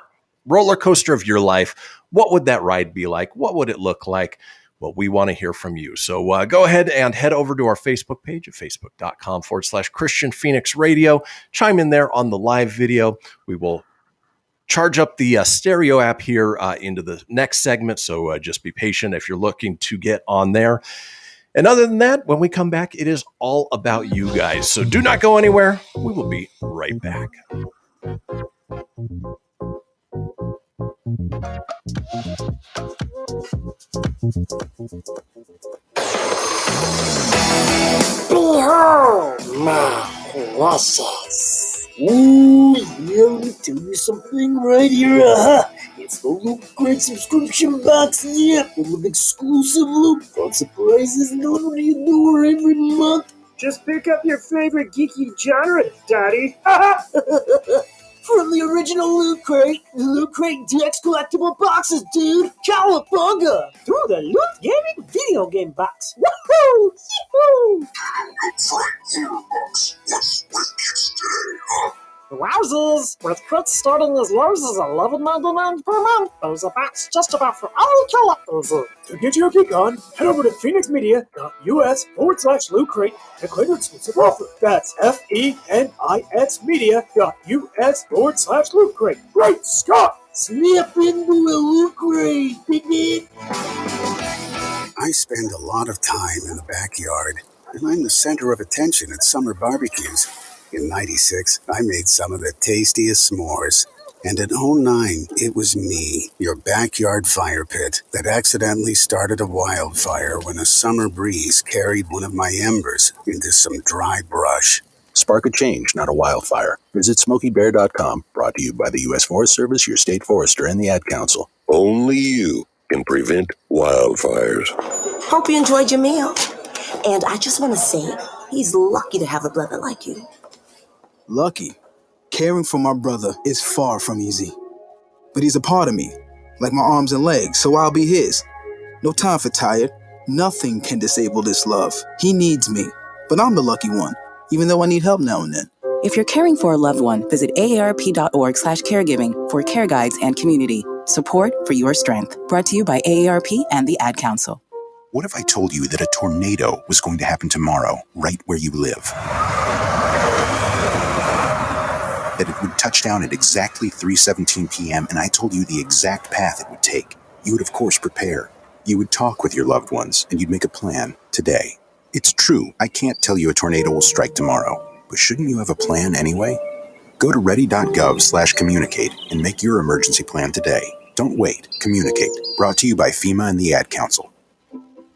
Speaker 1: roller coaster of your life, what would that ride be like? What would it look like? Well, we want to hear from you. So go ahead and head over to our Facebook page at facebook.com/Kristian Fenix Radio. Chime in there on the live video. We will charge up the stereo app here into the next segment. So just be patient if you're looking to get on there. And other than that, when we come back, it is all about you guys. So do not go anywhere. We will be right back.
Speaker 8: Behold my process. Ooh, yeah, let me tell you something right here. It's the Loot Crate subscription box, yeah, full of exclusive loot, fun surprises delivered to your door every month.
Speaker 2: Just pick up your favorite geeky genre, Daddy.
Speaker 8: From the original Loot Crate, the Loot Crate Dex collectible boxes, dude. Cowabunga!
Speaker 2: Through the Loot Gaming video game box. Woohoo! Yee-hoo! Wowzers! With crits starting as low as $11.99 per month, there's a box just about for all collectors. To get your geek on, head over to phoenixmedia.us/Loot Crate to claim your exclusive offer. That's FENIXmedia.us/Loot Crate. Great Scott!
Speaker 8: Slip into a Loot Crate, baby!
Speaker 9: I spend a lot of time in the backyard, and I'm the center of attention at summer barbecues. In '96, I made some of the tastiest s'mores. And in '09, it was me, your backyard fire pit, that accidentally started a wildfire when a summer breeze carried one of my embers into some dry brush.
Speaker 5: Spark a change, not a wildfire. Visit SmokeyBear.com, brought to you by the U.S. Forest Service, your state forester, and the Ad Council.
Speaker 7: Only you can prevent wildfires.
Speaker 10: Hope you enjoyed your meal. And I just want to say, he's lucky to have a brother like you.
Speaker 14: Lucky? Caring for my brother is far from easy. But he's a part of me, like my arms and legs, so I'll be his. No time for tired. Nothing can disable this love. He needs me, but I'm the lucky one, even though I need help now and then.
Speaker 16: If you're caring for a loved one, visit aarp.org/caregiving for care guides and community.
Speaker 12: Support for your strength. Brought to you by AARP and the Ad Council.
Speaker 9: What if I told you that a tornado was going to happen tomorrow, right where you live? That it would touch down at exactly 3:17 p.m., and I told you the exact path it would take. You would, of course, prepare. You would talk with your loved ones, and you'd make a plan today. It's true, I can't tell you a tornado will strike tomorrow, but shouldn't you have a plan anyway? Go to ready.gov/communicate and make your emergency plan today. Don't wait. Communicate. Brought to you by FEMA and the Ad Council.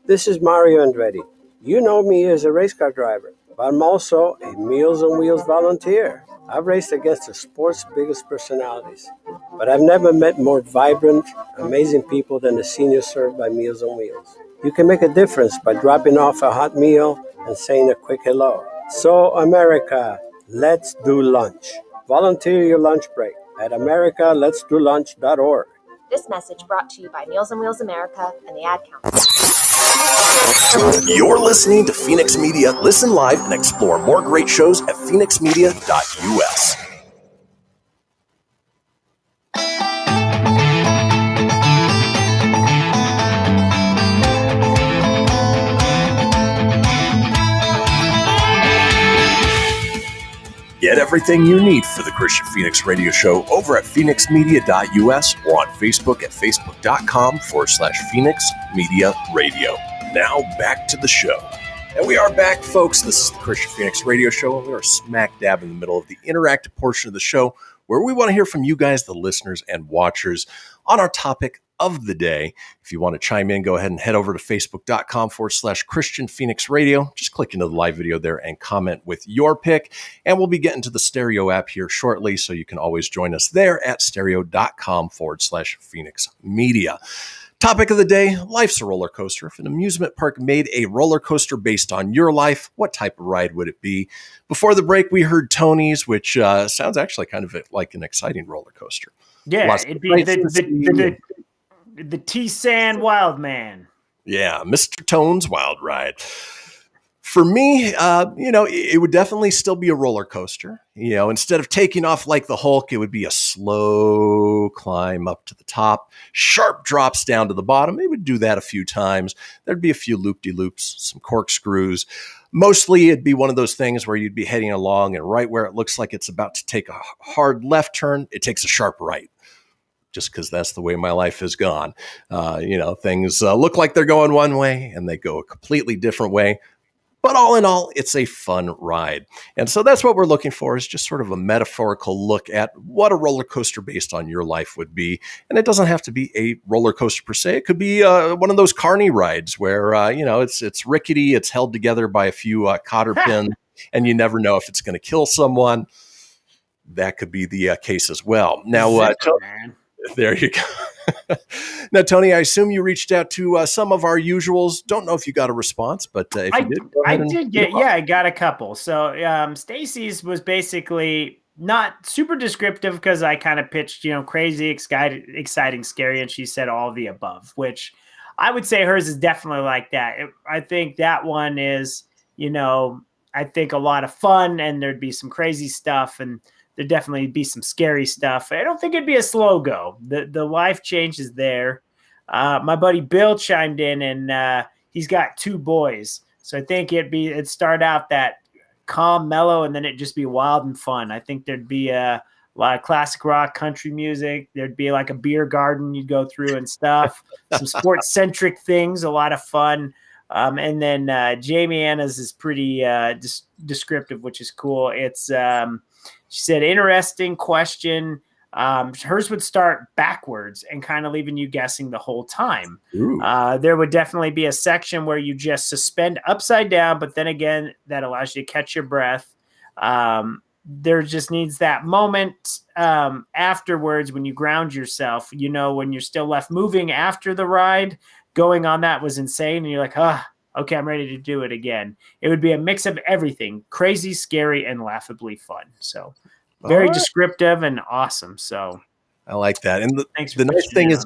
Speaker 15: This is Mario Andretti. You know me as a race car driver, but I'm also a Meals on Wheels volunteer. I've raced against the sport's biggest personalities, but I've never met more vibrant, amazing people than the seniors served by Meals on Wheels. You can make a difference by dropping off a hot meal and saying a quick hello. So, America, let's do lunch. Volunteer your lunch break at americaletsdolunch.org.
Speaker 16: This message brought to you by Meals on Wheels America and the Ad Council.
Speaker 1: You're listening to Fenix Media. Listen live and explore more great shows at phoenixmedia.us. Get everything you need for the Kristian Fenix Radio Show over at phoenixmedia.us or on Facebook at facebook.com/Fenix Media Radio. Now back to the show. And we are back, folks. This is the Kristian Fenix Radio Show, and we are smack dab in the middle of the interactive portion of the show where we want to hear from you guys, the listeners and watchers, on our topic of the day. If you want to chime in, go ahead and head over to facebook.com/Kristian Fenix Radio. Just click into the live video there and comment with your pick. And we'll be getting to the stereo app here shortly, so you can always join us there at stereo.com/Fenix Media. Topic of the day, life's a roller coaster. If an amusement park made a roller coaster based on your life, what type of ride would it be? Before the break, we heard Tony's, which sounds actually kind of like an exciting roller coaster.
Speaker 6: Yeah, it'd be the T-Sand Wild Man.
Speaker 1: Yeah, Mr. Tone's Wild Ride. For me, it would definitely still be a roller coaster. Instead of taking off like the Hulk, it would be a slow climb up to the top, sharp drops down to the bottom. It would do that a few times. There'd be a few loop-de-loops, some corkscrews. Mostly, it'd be one of those things where you'd be heading along, and right where it looks like it's about to take a hard left turn, it takes a sharp right. Just because that's the way my life has gone. Things look like they're going one way, and they go a completely different way. But all in all, it's a fun ride. And so that's what we're looking for, is just sort of a metaphorical look at what a roller coaster based on your life would be. And it doesn't have to be a roller coaster per se. It could be one of those carny rides where, it's rickety, it's held together by a few cotter pins, and you never know if it's going to kill someone. That could be the case as well. Now, there you go. Now, Tony, I assume you reached out to some of our usuals. Don't know if you got a response, but if you did,
Speaker 6: I got a couple. So Stacy's was basically not super descriptive because I kind of pitched, crazy, exciting, scary, and she said all of the above, which I would say hers is definitely like that. I think that one is, I think a lot of fun, and there'd be some crazy stuff, and there'd definitely be some scary stuff. I don't think it'd be a slow go. The life change is there. My buddy Bill chimed in, and he's got 2 boys. So I think it'd start out that calm, mellow, and then it'd just be wild and fun. I think there'd be a lot of classic rock, country music. There'd be like a beer garden you'd go through and stuff. Some sports-centric things, a lot of fun. And then Jamie Anna's is pretty descriptive, which is cool. It's she said, interesting question. Hers would start backwards and kind of leaving you guessing the whole time. There would definitely be a section where you just suspend upside down, but then again, that allows you to catch your breath. There just needs that moment afterwards when you ground yourself, when you're still left moving after the ride. Going on that was insane. And you're like, okay, I'm ready to do it again. It would be a mix of everything, crazy, scary, and laughably fun. So very descriptive and awesome. So
Speaker 1: I like that. And the nice thing is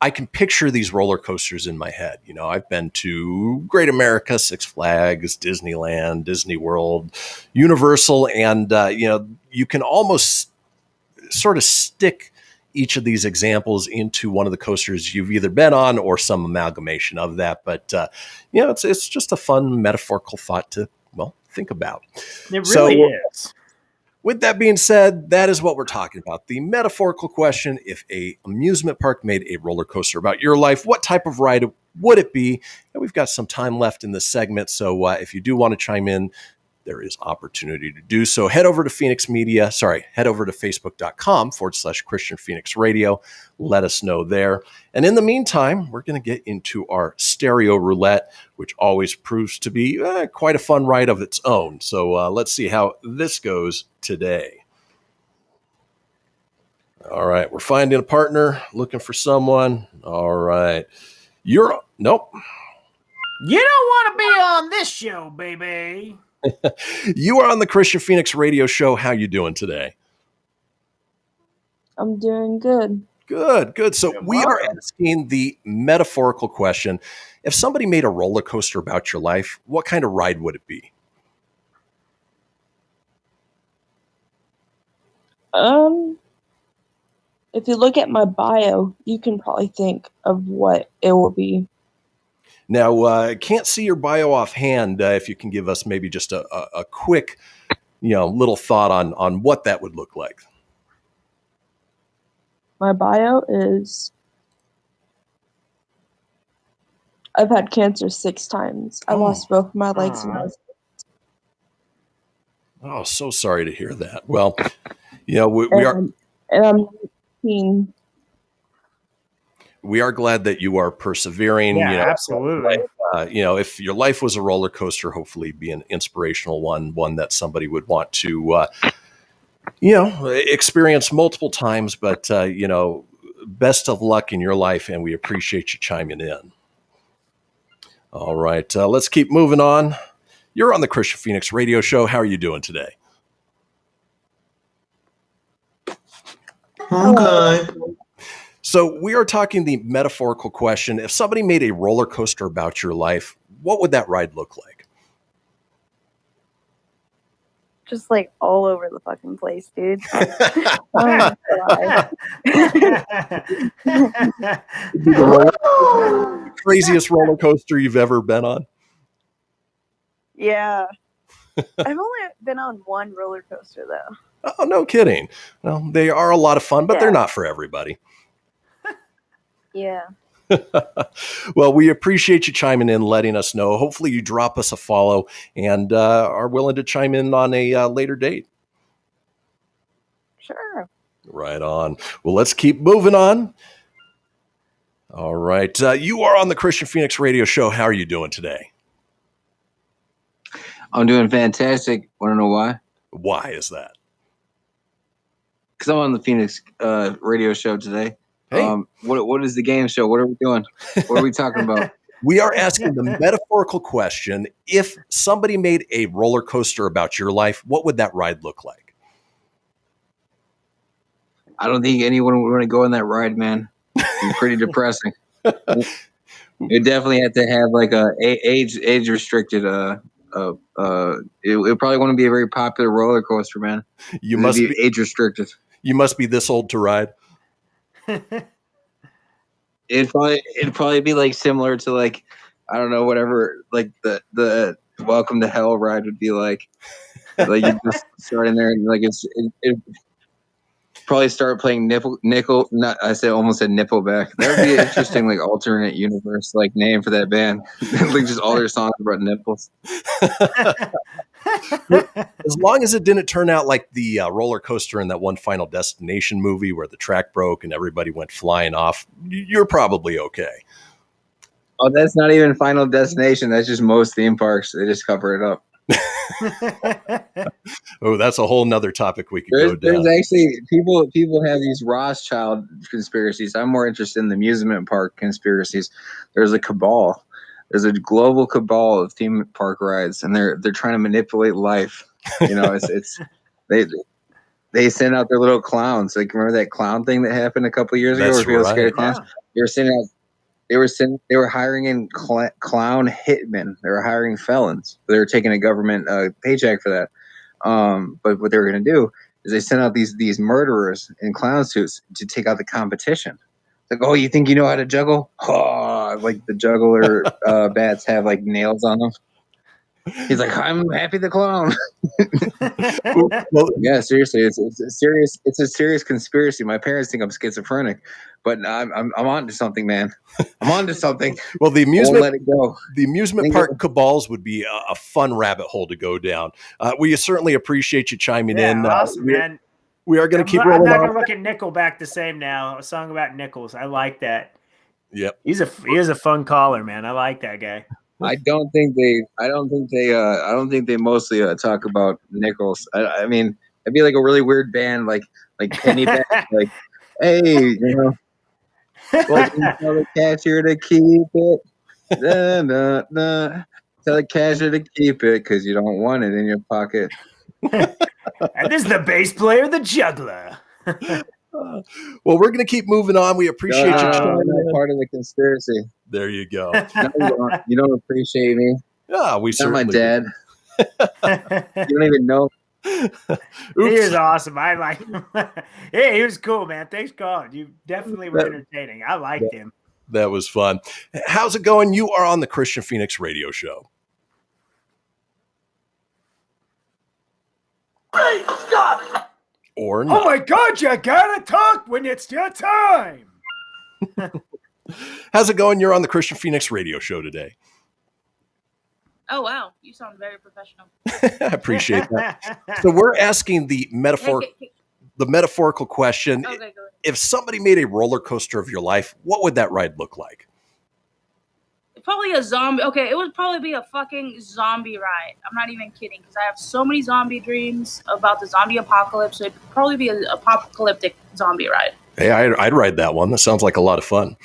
Speaker 1: I can picture these roller coasters in my head. I've been to Great America, Six Flags, Disneyland, Disney World, Universal, and, you can almost sort of stick each of these examples into one of the coasters you've either been on or some amalgamation of that. But, it's just a fun metaphorical thought to, think about.
Speaker 6: It really is.
Speaker 1: With that being said, that is what we're talking about. The metaphorical question: if a amusement park made a roller coaster about your life, what type of ride would it be? And we've got some time left in this segment, so if you do want to chime in, there is opportunity to do so. Head over to facebook.com/Kristian Fenix Radio. Let us know there. And in the meantime, we're going to get into our stereo roulette, which always proves to be quite a fun ride of its own. So let's see how this goes today. All right, we're finding a partner, looking for someone. All right. Nope.
Speaker 6: You don't want to be on this show, baby.
Speaker 1: You are on the Kristian Fenix Radio Show. How you doing today?
Speaker 4: I'm doing good.
Speaker 1: Good. So we are asking the metaphorical question: if somebody made a roller coaster about your life, what kind of ride would it be?
Speaker 4: If you look at my bio, you can probably think of what it will be.
Speaker 1: Now, I can't see your bio offhand. If you can give us maybe just a quick, little thought on what that would look like.
Speaker 4: My bio is, I've had cancer 6 times. I lost both my legs when I was.
Speaker 1: Oh, so sorry to hear that. Well, we are.
Speaker 4: And I'm 19.
Speaker 1: We are glad that you are persevering.
Speaker 6: Yeah, absolutely.
Speaker 1: If your life was a roller coaster, hopefully be an inspirational one that somebody would want to, experience multiple times. But, best of luck in your life, and we appreciate you chiming in. All right, let's keep moving on. You're on the Kristian Fenix Radio Show. How are you doing today?
Speaker 11: I'm good.
Speaker 1: So we are talking the metaphorical question: if somebody made a roller coaster about your life, what would that ride look like?
Speaker 17: Just like all over the fucking place, dude. Oh my
Speaker 1: God. Craziest roller coaster you've ever been on?
Speaker 17: Yeah. I've only been on one roller coaster though.
Speaker 1: Oh, no kidding. Well, they are a lot of fun, but they're not for everybody.
Speaker 17: Yeah.
Speaker 1: Well, we appreciate you chiming in, letting us know. Hopefully you drop us a follow and are willing to chime in on a later date.
Speaker 17: Sure.
Speaker 1: Right on. Well, let's keep moving on. All right. You are on the Kristian Fenix Radio Show. How are you doing today?
Speaker 18: I'm doing fantastic. Want to know why?
Speaker 1: Why is that?
Speaker 18: Because I'm on the Phoenix Radio Show today.
Speaker 1: Hey.
Speaker 18: What is the game show? What are we doing? What are we talking about?
Speaker 1: We are asking the metaphorical question: if somebody made a roller coaster about your life, what would that ride look like?
Speaker 18: I don't think anyone would want to go on that ride, man. It's pretty depressing. You definitely have to have like a age restricted. It would probably want to be a very popular roller coaster, man.
Speaker 1: You must be
Speaker 18: age restricted.
Speaker 1: You must be this old to ride.
Speaker 18: It'd probably be like similar to like, I don't know, whatever like the Welcome to Hell ride would be like you just start in there and like it probably start playing almost said Nickelback. That would be an interesting like alternate universe like name for that band. Like just all their songs about nipples.
Speaker 1: As long as it didn't turn out like the roller coaster in that one Final Destination movie where the track broke and everybody went flying off, you're probably okay.
Speaker 18: Oh, that's not even Final Destination. That's just most theme parks. They just cover it up.
Speaker 1: Oh, that's a whole nother topic we could go down.
Speaker 18: There's actually people have these Rothschild conspiracies. I'm more interested in the amusement park conspiracies. There's a cabal. There's a global cabal of theme park rides, and they're trying to manipulate life. It's they send out their little clowns. Like remember that clown thing that happened a couple of years ago, where people scared of clowns? Yeah. They were hiring in clown hitmen. They were hiring felons. They were taking a government paycheck for that. But what they were going to do is they sent out these murderers in clown suits to take out the competition. Like, oh, you think you know how to juggle? Oh, like the juggler bats have like nails on them. He's like, I'm Happy the Clown.
Speaker 1: Well,
Speaker 18: yeah, seriously, it's a serious conspiracy. My parents think I'm schizophrenic, but I'm on to something, man. I'm on to something.
Speaker 1: Well, the
Speaker 18: I won't
Speaker 1: amusement
Speaker 18: let it go.
Speaker 1: The amusement park cabals would be a fun rabbit hole to go down. We certainly appreciate you chiming in.
Speaker 6: Awesome, man.
Speaker 1: We are going to keep
Speaker 6: I'm
Speaker 1: rolling
Speaker 6: not
Speaker 1: on.
Speaker 6: going to look at Nickelback the same now. A song about Nichols. I like that.
Speaker 1: Yep.
Speaker 6: He is a fun caller, man. I like that guy.
Speaker 18: I don't think they mostly talk about Nichols. I mean, it'd be like a really weird band, like Pennyback, like, hey, you know, well, you tell the cashier to keep it. Tell the cashier to keep it because you don't want it in your pocket.
Speaker 6: And this is the bass player, the juggler.
Speaker 1: Well, we're going to keep moving on. We appreciate you.
Speaker 18: I'm not part of the conspiracy.
Speaker 1: There you go.
Speaker 18: No, you don't appreciate me.
Speaker 1: Yeah, we certainly.
Speaker 18: My dad. You don't even know.
Speaker 6: He is awesome. I like him. Hey, he was cool, man. Thanks for calling. You definitely were entertaining. I liked him.
Speaker 1: That was fun. How's it going? You are on the Kristian Fenix radio show.
Speaker 2: Great Scott!
Speaker 1: Or not.
Speaker 6: Oh my God, you gotta talk when it's your time.
Speaker 1: How's it going? You're on the Kristian Fenix radio show today.
Speaker 3: Oh, wow. You sound very professional.
Speaker 1: I appreciate that. So we're asking the metaphorical question.
Speaker 3: Okay, go ahead.
Speaker 1: If somebody made a roller coaster of your life, what would that ride look like?
Speaker 3: Probably a zombie. Okay, it would probably be a fucking zombie ride. I'm not even kidding because I have so many zombie dreams about the zombie apocalypse. So it'd probably be an apocalyptic zombie ride.
Speaker 1: Hey, I'd ride that one. That sounds like a lot of fun.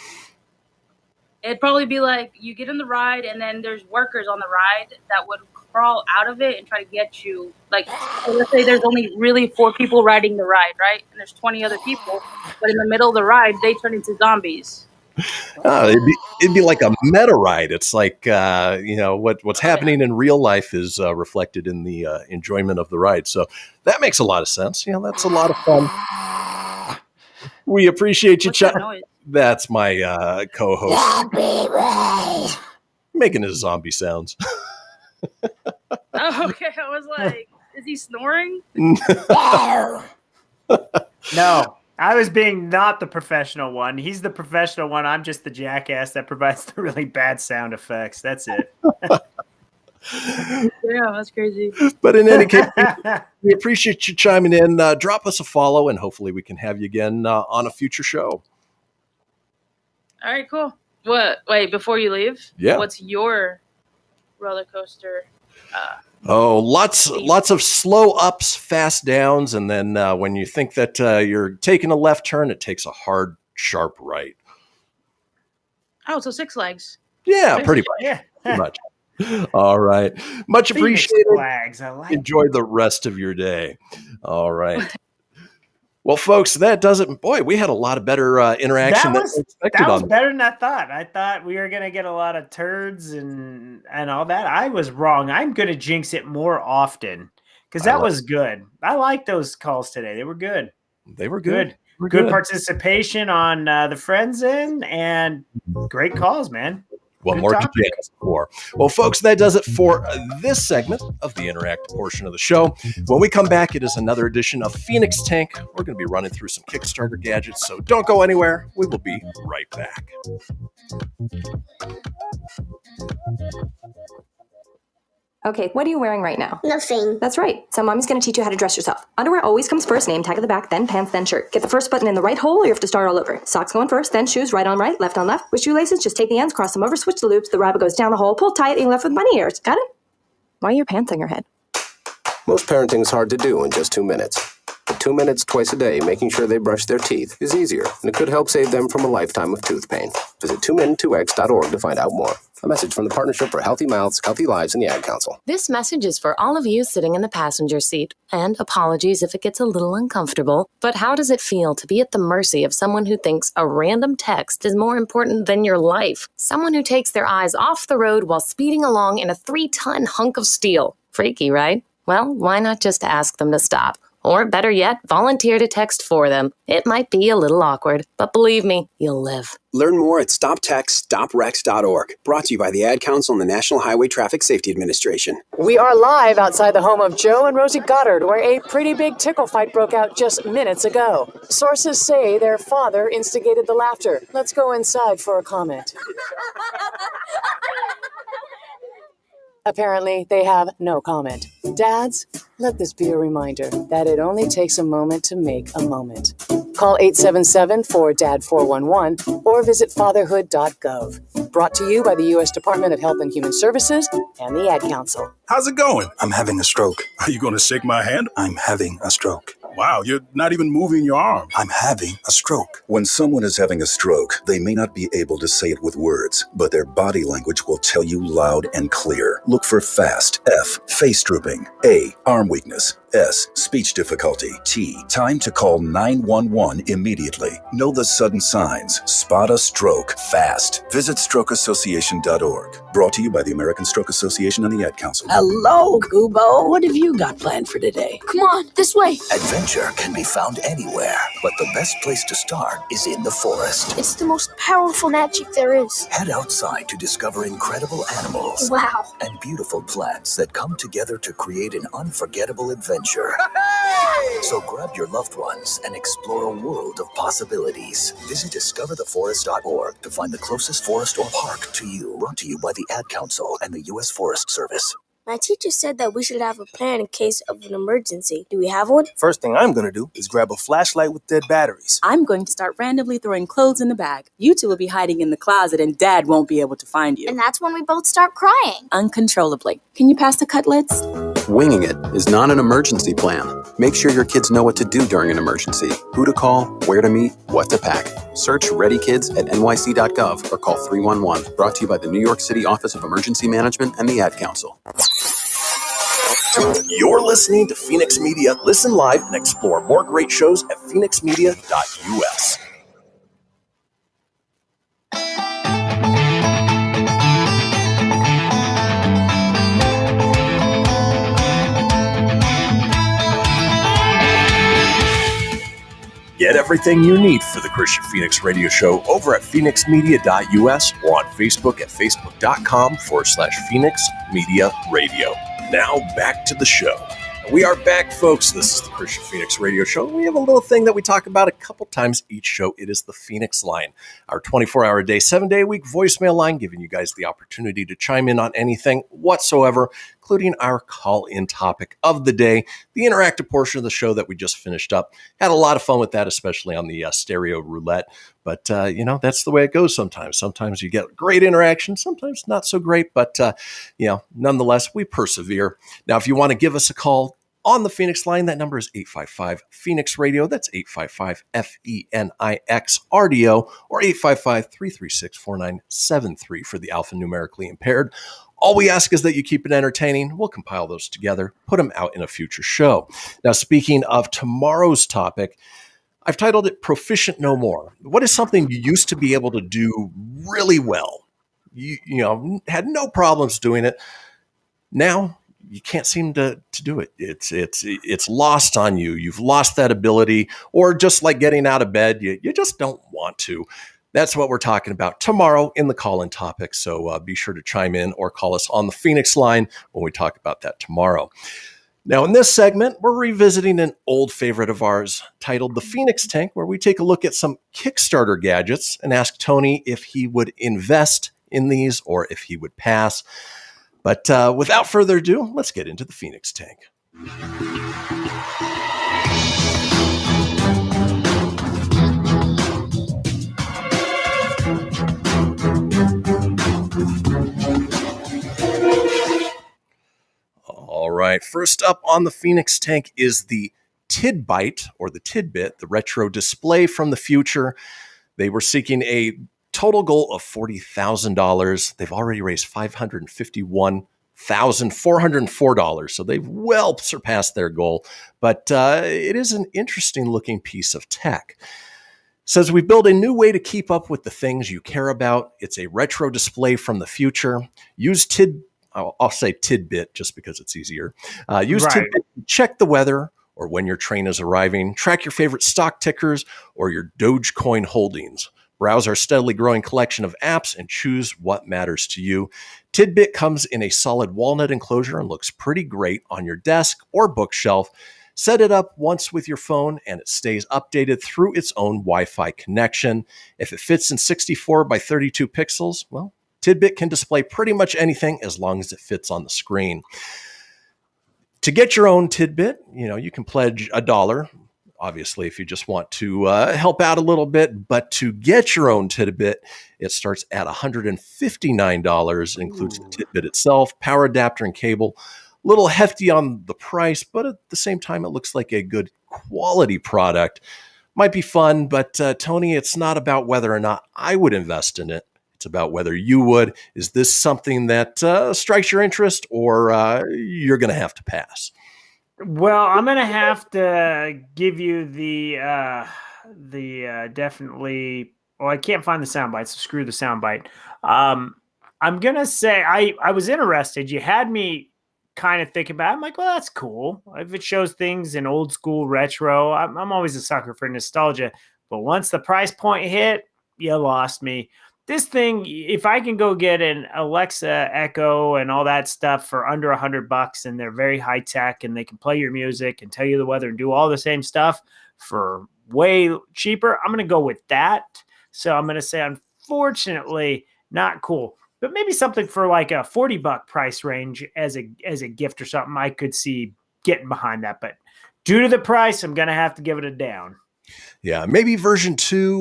Speaker 3: It'd probably be like you get in the ride and then there's workers on the ride that would crawl out of it and try to get you. Like, let's say there's only really 4 people riding the ride, right? And there's 20 other people. But in the middle of the ride, they turn into zombies.
Speaker 1: It'd be like a meta ride. It's like what's happening in real life is reflected in the enjoyment of the ride. So that makes a lot of sense. That's a lot of fun. We appreciate you, Chuck. That's my co-host making his zombie sounds.
Speaker 3: Oh, okay. I was like, is he snoring?
Speaker 6: No. I was being not the professional one. He's the professional one. I'm just the jackass that provides the really bad sound effects. That's it.
Speaker 3: Yeah, that's crazy.
Speaker 1: But in any case, we appreciate you chiming in. Drop us a follow, and hopefully we can have you again on a future show.
Speaker 3: All right, cool. What? Wait, before you leave?
Speaker 1: Yeah.
Speaker 3: What's your roller coaster?
Speaker 1: Lots of slow ups, fast downs, and then when you think that you're taking a left turn, it takes a hard, sharp right.
Speaker 3: Oh, so 6 Flags.
Speaker 1: Yeah, pretty much.
Speaker 6: Yeah.
Speaker 1: Pretty much. All right. Much
Speaker 6: Phoenix
Speaker 1: appreciated.
Speaker 6: Flags. I like
Speaker 1: Enjoy the rest of your day. All right. Well, folks, that does it. Boy, we had a lot of better interaction
Speaker 6: that
Speaker 1: than expected.
Speaker 6: That was better than I thought. I thought we were going to get a lot of turds and all that. I was wrong. I'm going to jinx it more often because that was good. I like those calls today. They were good.
Speaker 1: They were good.
Speaker 6: Good participation on the friends end and great calls, man.
Speaker 1: Well, more to jazz for. Well, folks, that does it for this segment of the interactive portion of the show. When we come back, it is another edition of Phoenix Tank. We're going to be running through some Kickstarter gadgets, so don't go anywhere. We will be right back.
Speaker 11: Okay, what are you wearing right now?
Speaker 23: Nothing.
Speaker 11: That's right. So mommy's going to teach you how to dress yourself. Underwear always comes first, name tag at the back, then pants, then shirt. Get the first button in the right hole or you have to start all over. Socks going first, then shoes, right on right, left on left. With shoelaces, just take the ends, cross them over, switch the loops. The rabbit goes down the hole, pull tight, and you're left with bunny ears. Got it? Why are your pants on your head?
Speaker 13: Most parenting is hard to do in just 2 minutes. But 2 minutes twice a day making sure they brush their teeth is easier, and it could help save them from a lifetime of tooth pain. Visit 2min2x.org to find out more. A message from the Partnership for Healthy Mouths, Healthy Lives, and the Ad Council.
Speaker 19: This message is for all of you sitting in the passenger seat. And apologies if it gets a little uncomfortable. But how does it feel to be at the mercy of someone who thinks a random text is more important than your life? Someone who takes their eyes off the road while speeding along in a 3-ton hunk of steel. Freaky, right? Well, why not just ask them to stop? Or better yet, volunteer to text for them. It might be a little awkward, but believe me, you'll live.
Speaker 20: Learn more at stoptextstoprex.org. Brought to you by the Ad Council and the National Highway Traffic Safety Administration.
Speaker 21: We are live outside the home of Joe and Rosie Goddard, where a pretty big tickle fight broke out just minutes ago. Sources say their father instigated the laughter. Let's go inside for a comment. Apparently, they have no comment. Dads, let this be a reminder that it only takes a moment to make a moment. Call 877-4DAD-411 or visit fatherhood.gov. Brought to you by the U.S. Department of Health and Human Services and the Ad Council.
Speaker 5: How's it going? I'm having a stroke. Are you going to shake my hand? I'm having a stroke. Wow, you're not even moving your arm. I'm having a stroke.
Speaker 9: When someone is having a stroke, they may not be able to say it with words, but their body language will tell you loud and clear. Look for FAST. F. Face drooping. A. Arm weakness. S. Speech difficulty. T. Time to call 911 immediately. Know the sudden signs. Spot a stroke fast. Visit strokeassociation.org. Brought to you by the American Stroke Association and the Ad Council.
Speaker 8: Hello, Goobo. What have you got planned for today?
Speaker 23: Come on, this way.
Speaker 22: Adventure can be found anywhere, but the best place to start is in the forest.
Speaker 23: It's the most powerful magic there is.
Speaker 22: Head outside to discover incredible animals.
Speaker 23: Wow.
Speaker 22: And beautiful plants that come together to create an unforgettable adventure. So grab your loved ones and explore a world of possibilities. Visit discovertheforest.org to find the closest forest or park to you. Brought to you by the Ad Council and the U.S. Forest Service.
Speaker 23: My teacher said that we should have a plan in case of an emergency. Do we have one?
Speaker 24: First thing I'm going to do is grab a flashlight with dead batteries.
Speaker 12: I'm going to start randomly throwing clothes in the bag. You two will be hiding in the closet and Dad won't be able to find you.
Speaker 23: And that's when we both start crying.
Speaker 12: Uncontrollably. Can you pass the cutlets?
Speaker 20: Winging it is not an emergency plan. Make sure your kids know what to do during an emergency. Who to call, where to meet, what to pack. Search Ready Kids at nyc.gov or call 311. Brought to you by the New York City Office of Emergency Management and the Ad Council.
Speaker 1: You're listening to Fenix Media. Listen live and explore more great shows at phoenixmedia.us. Get everything you need for the Kristian Fenix radio show over at phoenixmedia.us or on Facebook at facebook.com/Fenix Media Radio. Now back to the show. We are back, folks. This is the Kristian Fenix radio show. We have a little thing that we talk about a couple times each show. It is the Fenix Line, our 24-hour-a-day, 7-day-a-week voicemail line, giving you guys the opportunity to chime in on anything whatsoever, including our call-in topic of the day, the interactive portion of the show that we just finished up. Had a lot of fun with that, especially on the stereo roulette. But, that's the way it goes sometimes. Sometimes you get great interaction, sometimes not so great. But, nonetheless, we persevere. Now, if you want to give us a call on the Fenix Line, that number is 855-FENIX-RADIO. That's 855-FENIX-RDO or 855-336-4973 for the alphanumerically impaired. All we ask is that you keep it entertaining. We'll compile those together, put them out in a future show. Now, speaking of tomorrow's topic, I've titled it Proficient No More. What is something you used to be able to do really well? You had no problems doing it. Now, you can't seem to do it. It's lost on you. You've lost that ability, or just like getting out of bed, you just don't want to. That's what we're talking about tomorrow in the call-in topic. So be sure to chime in or call us on the Fenix Line when we talk about that tomorrow. Now, in this segment, we're revisiting an old favorite of ours titled The Fenix Tank, where we take a look at some Kickstarter gadgets and ask Tony if he would invest in these or if he would pass. But without further ado, let's get into the Fenix Tank. All right, first up on the Fenix Tank is the Tidbite, or the Tidbit, the retro display from the future. They were seeking a total goal of $40,000. They've already raised $551,404. So they've well surpassed their goal. But it is an interesting looking piece of tech. It says we build a new way to keep up with the things you care about. It's a retro display from the future. I'll say Tidbit just because it's easier. Use Tidbit to check the weather or when your train is arriving. Track your favorite stock tickers or your Dogecoin holdings. Browse our steadily growing collection of apps and choose what matters to you. Tidbit comes in a solid walnut enclosure and looks pretty great on your desk or bookshelf. Set it up once with your phone and it stays updated through its own Wi-Fi connection. If it fits in 64 by 32 pixels, well, Tidbit can display pretty much anything as long as it fits on the screen. To get your own Tidbit, you can pledge $1. Obviously, if you just want to help out a little bit, but to get your own Tidbit, it starts at $159, includes the Tidbit itself, power adapter and cable. A little hefty on the price, but at the same time, it looks like a good quality product. Might be fun, but Tony, it's not about whether or not I would invest in it. It's about whether you would. Is this something that strikes your interest, or you're going to have to pass?
Speaker 6: Well, I'm gonna have to give you the definitely. Well, I can't find the soundbite, so screw the soundbite. I'm gonna say I was interested. You had me kind of thinking about it. I'm like, well, that's cool. If it shows things in old school retro, I'm always a sucker for nostalgia. But once the price point hit, you lost me. This thing, if I can go get an Alexa Echo and all that stuff for under $100 and they're very high tech and they can play your music and tell you the weather and do all the same stuff for way cheaper, I'm going to go with that. So I'm going to say, unfortunately, not cool, but maybe something for like a $40 price range as a gift or something. I could see getting behind that, but due to the price, I'm going to have to give it a down.
Speaker 1: Yeah, maybe version 2,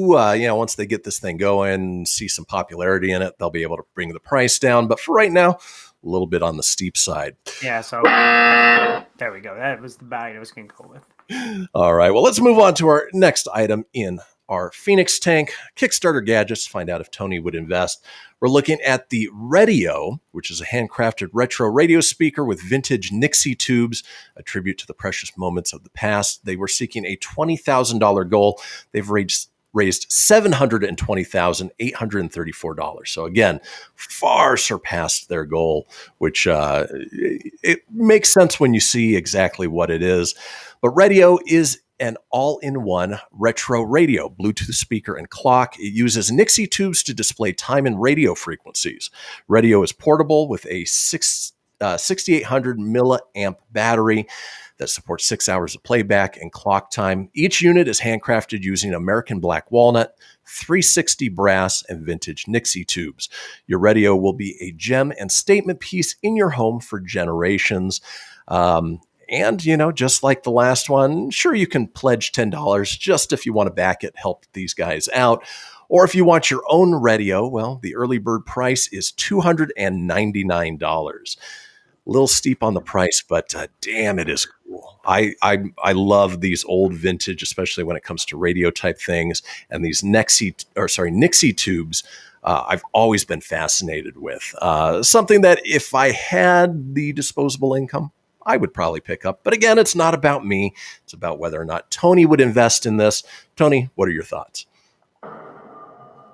Speaker 1: once they get this thing going, see some popularity in it, they'll be able to bring the price down. But for right now, a little bit on the steep side.
Speaker 6: Yeah, so there we go. That was the value I was going to go with.
Speaker 1: All right, well, let's move on to our next item in our Fenix tank. Kickstarter gadgets, find out if Tony would invest. We're looking at the Radio, which is a handcrafted retro radio speaker with vintage Nixie tubes, a tribute to the precious moments of the past. They were seeking a $20,000 goal. They've raised $720,834. So again, far surpassed their goal, which it makes sense when you see exactly what it is. But Radio is an all-in-one retro radio, Bluetooth speaker and clock. It uses Nixie tubes to display time and radio frequencies. Radio is portable with a 6,800 milliamp battery that supports 6 hours of playback and clock time. Each unit is handcrafted using American black walnut, 360 brass, and vintage Nixie tubes. Your radio will be a gem and statement piece in your home for generations. And, just like the last one, sure, you can pledge $10 just if you want to back it, help these guys out. Or if you want your own radio, well, the early bird price is $299. A little steep on the price, but damn, it is cool. I love these old vintage, especially when it comes to radio type things, and these Nixie tubes. I've always been fascinated with. Something that if I had the disposable income, I would probably pick up. But again, it's not about me. It's about whether or not Tony would invest in this. Tony, what are your thoughts?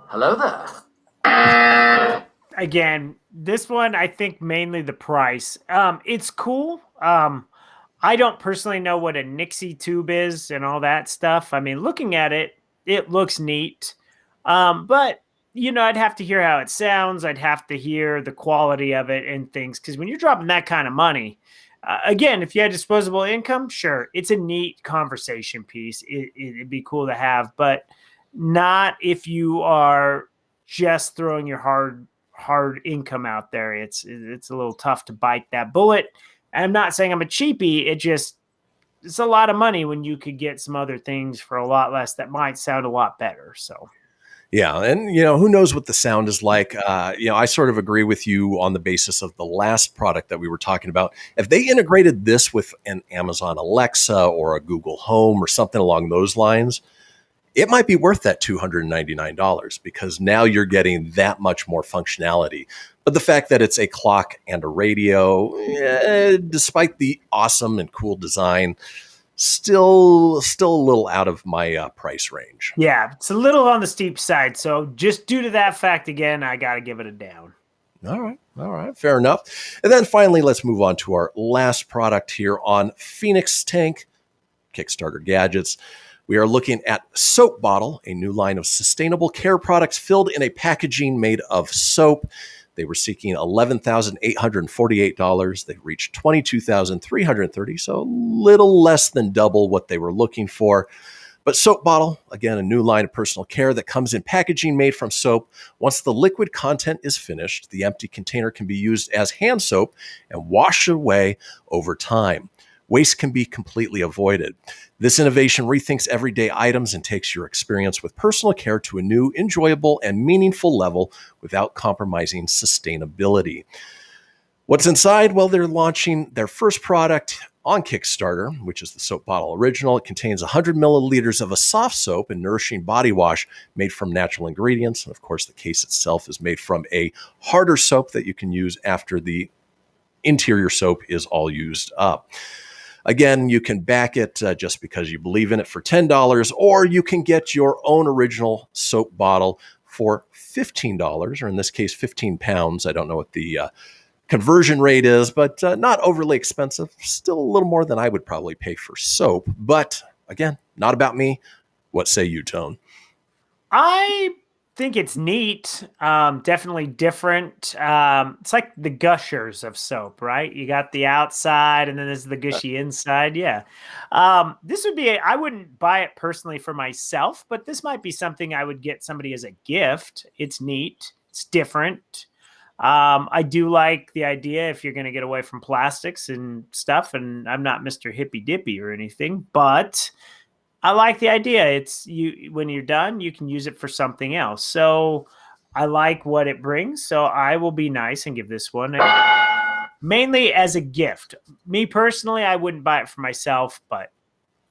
Speaker 7: Hello there.
Speaker 6: Again, this one, I think mainly the price. It's cool. I don't personally know what a Nixie tube is and all that stuff. I mean, looking at it, it looks neat. But, I'd have to hear how it sounds. I'd have to hear the quality of it and things. Because when you're dropping that kind of money, again, if you had disposable income, sure, it's a neat conversation piece. It'd be cool to have, but not if you are just throwing your hard income out there. It's a little tough to bite that bullet. And I'm not saying I'm a cheapie. It's a lot of money when you could get some other things for a lot less that might sound a lot better. So.
Speaker 1: Yeah. And, who knows what the sound is like. I sort of agree with you on the basis of the last product that we were talking about. If they integrated this with an Amazon Alexa or a Google Home or something along those lines, it might be worth that $299 because now you're getting that much more functionality. But the fact that it's a clock and a radio, despite the awesome and cool design, still a little out of my price range.
Speaker 6: Yeah, it's a little on the steep side. So just due to that fact, again, I got to give it a down.
Speaker 1: All right. Fair enough. And then finally, let's move on to our last product here on Fenix Tank, Kickstarter gadgets. We are looking at Soap Bottle, a new line of sustainable care products filled in a packaging made of soap. They were seeking $11,848. They reached $22,330, so a little less than double what they were looking for. But Soap Bottle, again, a new line of personal care that comes in packaging made from soap. Once the liquid content is finished, the empty container can be used as hand soap and washed away over time. Waste can be completely avoided. This innovation rethinks everyday items and takes your experience with personal care to a new, enjoyable, and meaningful level without compromising sustainability. What's inside? Well, they're launching their first product on Kickstarter, which is the Soap Bottle Original. It contains 100 milliliters of a soft soap and nourishing body wash made from natural ingredients. And of course, the case itself is made from a harder soap that you can use after the interior soap is all used up. Again, you can back it just because you believe in it for $10, or you can get your own original soap bottle for $15, or in this case, 15 pounds. I don't know what the conversion rate is, but not overly expensive. Still a little more than I would probably pay for soap. But again, not about me. What say you, Tone?
Speaker 6: I think it's neat. Definitely different. It's like the gushers of soap, right? You got the outside and then there's the gushy inside. Yeah. This would be, I wouldn't buy it personally for myself, but this might be something I would get somebody as a gift. It's neat. It's different. I do like the idea if you're going to get away from plastics and stuff, and I'm not Mr. Hippy Dippy or anything, but I like the idea. It's you, when you're done, you can use it for something else. So I like what it brings. So I will be nice and give this one mainly as a gift. Me personally, I wouldn't buy it for myself, but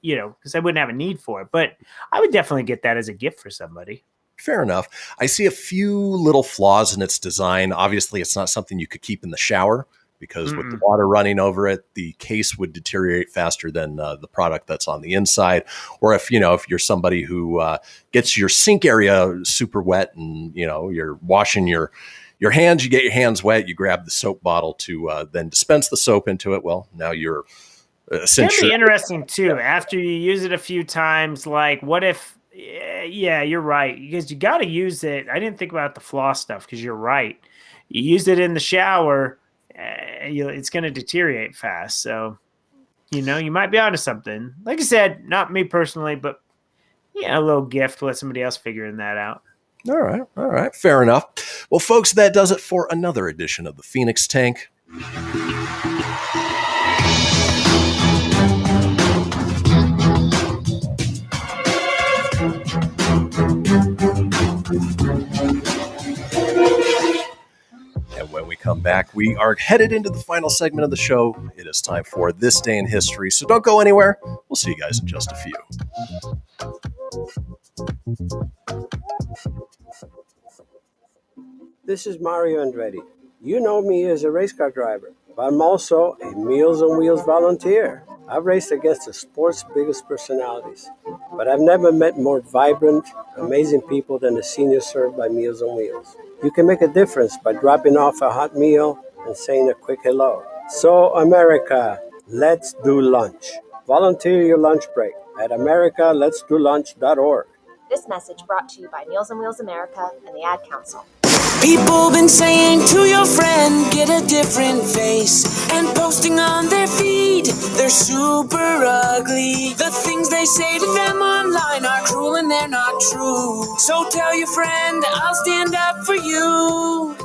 Speaker 6: because I wouldn't have a need for it, but I would definitely get that as a gift for somebody.
Speaker 1: Fair enough. I see a few little flaws in its design. Obviously, it's not something you could keep in the shower because with the water running over it, the case would deteriorate faster than the product that's on the inside. Or if you're somebody who gets your sink area super wet and you're washing your hands, you get your hands wet, you grab the soap bottle to then dispense the soap into it. Well, now you're essentially.
Speaker 6: It can be interesting too. After you use it a few times, like what if? Yeah, you're right. Because you got to use it. I didn't think about the floss stuff because you're right. You use it in the shower, it's going to deteriorate fast. So, you might be onto something. Like I said, not me personally, but a little gift to let somebody else figuring that out.
Speaker 1: All right. Fair enough. Well, folks, that does it for another edition of the Phoenix Tank. And when we come back, we are headed into the final segment of the show. It is time for This Day in History, so don't go anywhere. We'll see you guys in just a few.
Speaker 7: This is Mario Andretti. You know me as a race car driver, but I'm also a Meals on Wheels volunteer. I've raced against the sport's biggest personalities, but I've never met more vibrant, amazing people than the seniors served by Meals on Wheels. You can make a difference by dropping off a hot meal and saying a quick hello. So, America, let's do lunch. Volunteer your lunch break at americaletsdolunch.org.
Speaker 16: This message brought to you by Meals on Wheels America and the Ad Council.
Speaker 10: People been saying to your friend, get a different face, and posting on their feed, they're super ugly. The things they say to them online are cruel and they're not true. So tell your friend, I'll stand up for you.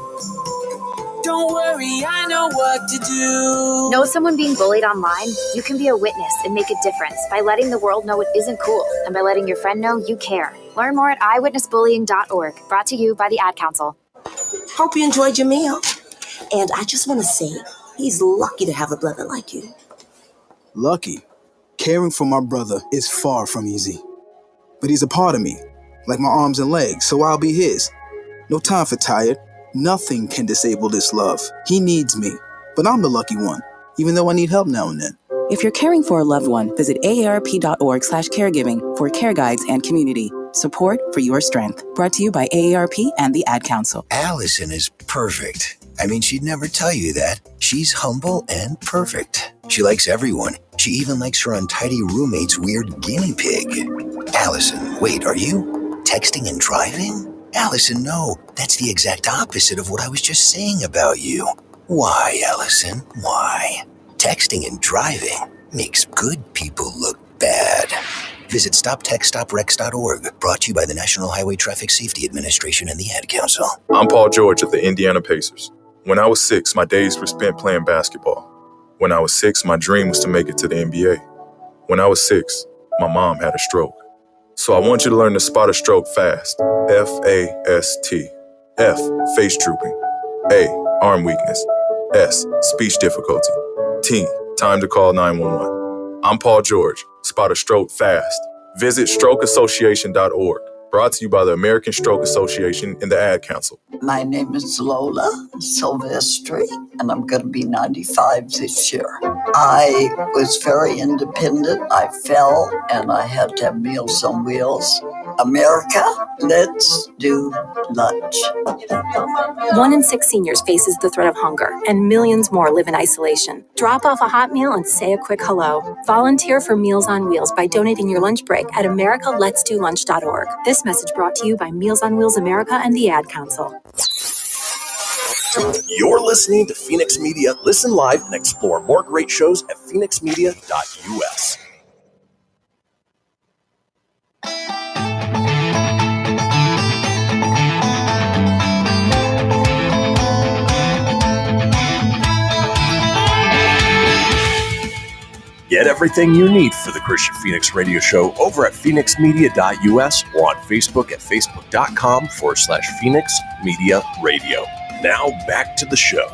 Speaker 10: Don't worry, I know what to do.
Speaker 14: Know someone being bullied online? You can be a witness and make a difference by letting the world know it isn't cool and by letting your friend know you care. Learn more at eyewitnessbullying.org. Brought to you by the Ad Council.
Speaker 8: Hope you enjoyed your meal. And I just want to say, he's lucky to have a brother like you.
Speaker 5: Lucky? Caring for my brother is far from easy. But he's a part of me, like my arms and legs, so I'll be his. No time for tired. Nothing can disable this love. He needs me, but I'm the lucky one, even though I need help now and then.
Speaker 12: If you're caring for a loved one, visit aarp.org/caregiving for care guides and community. Support for your strength. Brought to you by AARP and the Ad Council.
Speaker 22: Allison is perfect. I mean, she'd never tell you that. She's humble and perfect. She likes everyone, She even likes her untidy roommate's weird guinea pig. Allison, wait, are you texting and driving? Allison, no, that's the exact opposite of what I was just saying about you. Why, Allison, why? Texting and driving makes good people look bad. Visit StopTextStopWrecks.org, brought to you by the National Highway Traffic Safety Administration and the Ad Council.
Speaker 4: I'm Paul George of the Indiana Pacers. When I was 6, my days were spent playing basketball. When I was 6, my dream was to make it to the NBA. When I was 6, my mom had a stroke. So I want you to learn to spot a stroke fast. F-A-S-T. F, face drooping. A, arm weakness. S, speech difficulty. T, time to call 911. I'm Paul George. Spot a stroke fast. Visit strokeassociation.org. Brought to you by the American Stroke Association and the Ad Council.
Speaker 15: My name is Lola Silvestri, and I'm going to be 95 this year. I was very independent. I fell, and I had to have Meals on Wheels. America, let's do lunch.
Speaker 11: 1 in 6 seniors faces the threat of hunger, and millions more live in isolation. Drop off a hot meal and say a quick hello. Volunteer for Meals on Wheels by donating your lunch break at americaletsdolunch.org. This message brought to you by Meals on Wheels America and the Ad Council.
Speaker 1: You're listening to Fenix Media. Listen live and explore more great shows at phoenixmedia.us. Get everything you need for the Kristian Fenix Radio Show over at phoenixmedia.us or on Facebook at facebook.com/Fenix Media Radio. Now back to the show.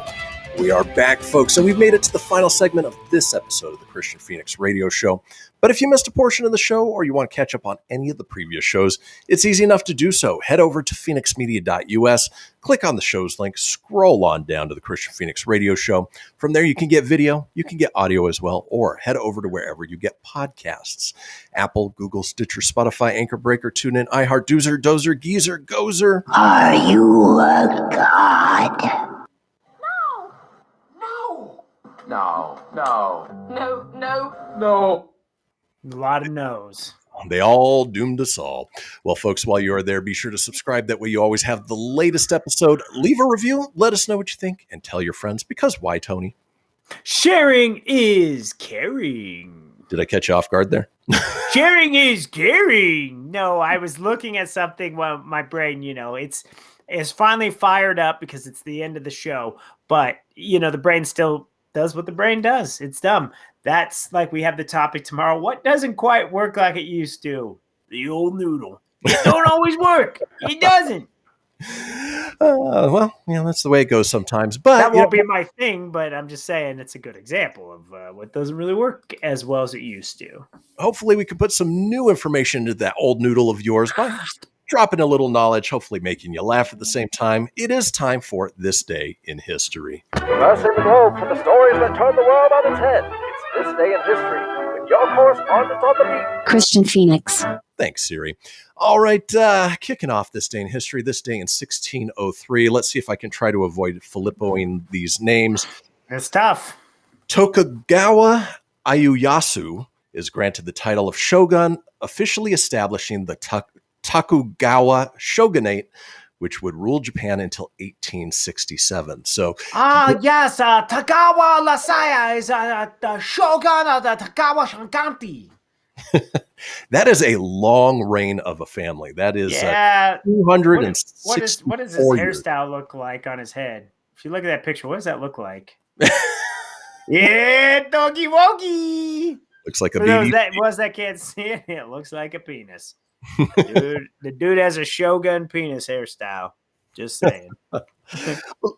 Speaker 1: We are back, folks, and we've made it to the final segment of this episode of the Kristian Fenix Radio Show. But if you missed a portion of the show or you want to catch up on any of the previous shows, it's easy enough to do so. Head over to phoenixmedia.us, click on the show's link, scroll on down to the Kristian Fenix Radio Show. From there, you can get video, you can get audio as well, or head over to wherever you get podcasts. Apple, Google, Stitcher, Spotify, Anchor Breaker, TuneIn, iHeart, Doozer, Dozer, Geezer, Gozer.
Speaker 8: Are you a god?
Speaker 17: No, no.
Speaker 3: No, no.
Speaker 17: No.
Speaker 6: A lot of no's.
Speaker 1: They all doomed us all. Well, folks, while you are there, be sure to subscribe. That way you always have the latest episode. Leave a review. Let us know what you think and tell your friends. Because why, Tony?
Speaker 6: Sharing is caring.
Speaker 1: Did I catch you off guard there?
Speaker 6: Sharing is caring. No, I was looking at something while my brain, it's finally fired up because it's the end of the show. But, the brain still does what the brain does. It's dumb. That's like we have the topic tomorrow. What doesn't quite work like it used to? The old noodle. It don't always work. It doesn't.
Speaker 1: Well, that's the way it goes sometimes. But
Speaker 6: that won't be my thing, but I'm just saying it's a good example of what doesn't really work as well as it used to.
Speaker 1: Hopefully we can put some new information into that old noodle of yours by dropping a little knowledge, hopefully making you laugh at the same time. It is time for This Day in History.
Speaker 18: Crossing the globe for the stories that turn the world on its head. It's This Day in History with your correspondent on the beat,
Speaker 25: Kristian Fenix.
Speaker 1: Thanks, Siri. All right, kicking off This Day in History, this day in 1603. Let's see if I can try to avoid Filippoing these names.
Speaker 6: It's tough.
Speaker 1: Tokugawa Ieyasu is granted the title of shogun, officially establishing the Tokugawa shogunate, which would rule Japan until 1867. So,
Speaker 6: yes, Tokugawa Ieyasu is the shogun of the Tokugawa shogunate.
Speaker 1: That is a long reign of a family. That is 260.
Speaker 6: What does his hairstyle look like on his head? If you look at that picture, what does that look like? Yeah, doggy woggy.
Speaker 1: Looks like a baby.
Speaker 6: That can't see it. It looks like a penis. Dude, the dude has a shogun penis hairstyle. Just saying.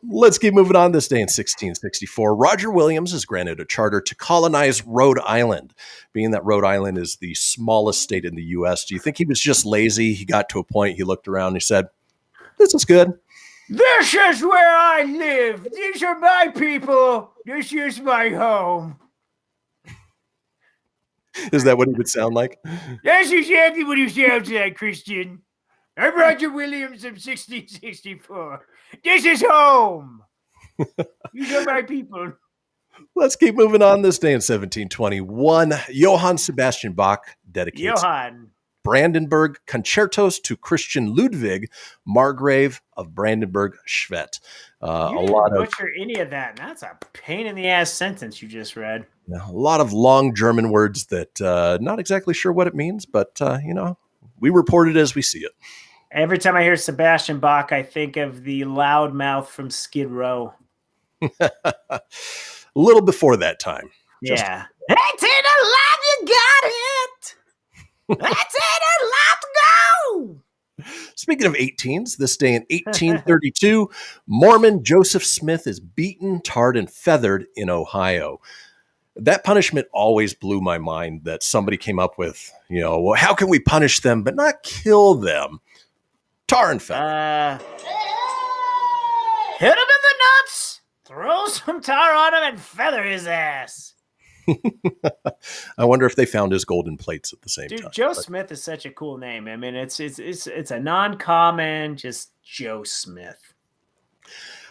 Speaker 1: Let's keep moving on. This day in 1664, Roger Williams is granted a charter to colonize Rhode Island. Being that Rhode Island is the smallest state in the U.S., do you think he was just lazy? He got to a point, he looked around, and he said, this is good.
Speaker 6: This is where I live. These are my people. This is my home.
Speaker 1: Is that what he would sound like?
Speaker 6: That's exactly what he sounds like, Kristian. I'm Roger Williams of 1664. This is home. These are my people.
Speaker 1: Let's keep moving on. This day in 1721, Johann Sebastian Bach dedicates Brandenburg concertos to Christian Ludwig, Margrave of Brandenburg-Schwedt.
Speaker 6: You didn't butcher any of that. That's a pain in the ass sentence you just read.
Speaker 1: A lot of long German words that not exactly sure what it means, but we report it as we see it.
Speaker 6: Every time I hear Sebastian Bach, I think of the loud mouth from Skid Row.
Speaker 1: A little before that time.
Speaker 6: Yeah. That's it, alive, you got it. That's it, alive to go.
Speaker 1: Speaking of 18s, this day in 1832, Mormon Joseph Smith is beaten, tarred, and feathered in Ohio. That punishment always blew my mind that somebody came up with, well, how can we punish them but not kill them? Tar and feather.
Speaker 6: Hit him in the nuts, throw some tar on him, and feather his ass.
Speaker 1: I wonder if they found his golden plates at the same time.
Speaker 6: Dude, Joe Smith is such a cool name. I mean, it's a non-common, just Joe Smith.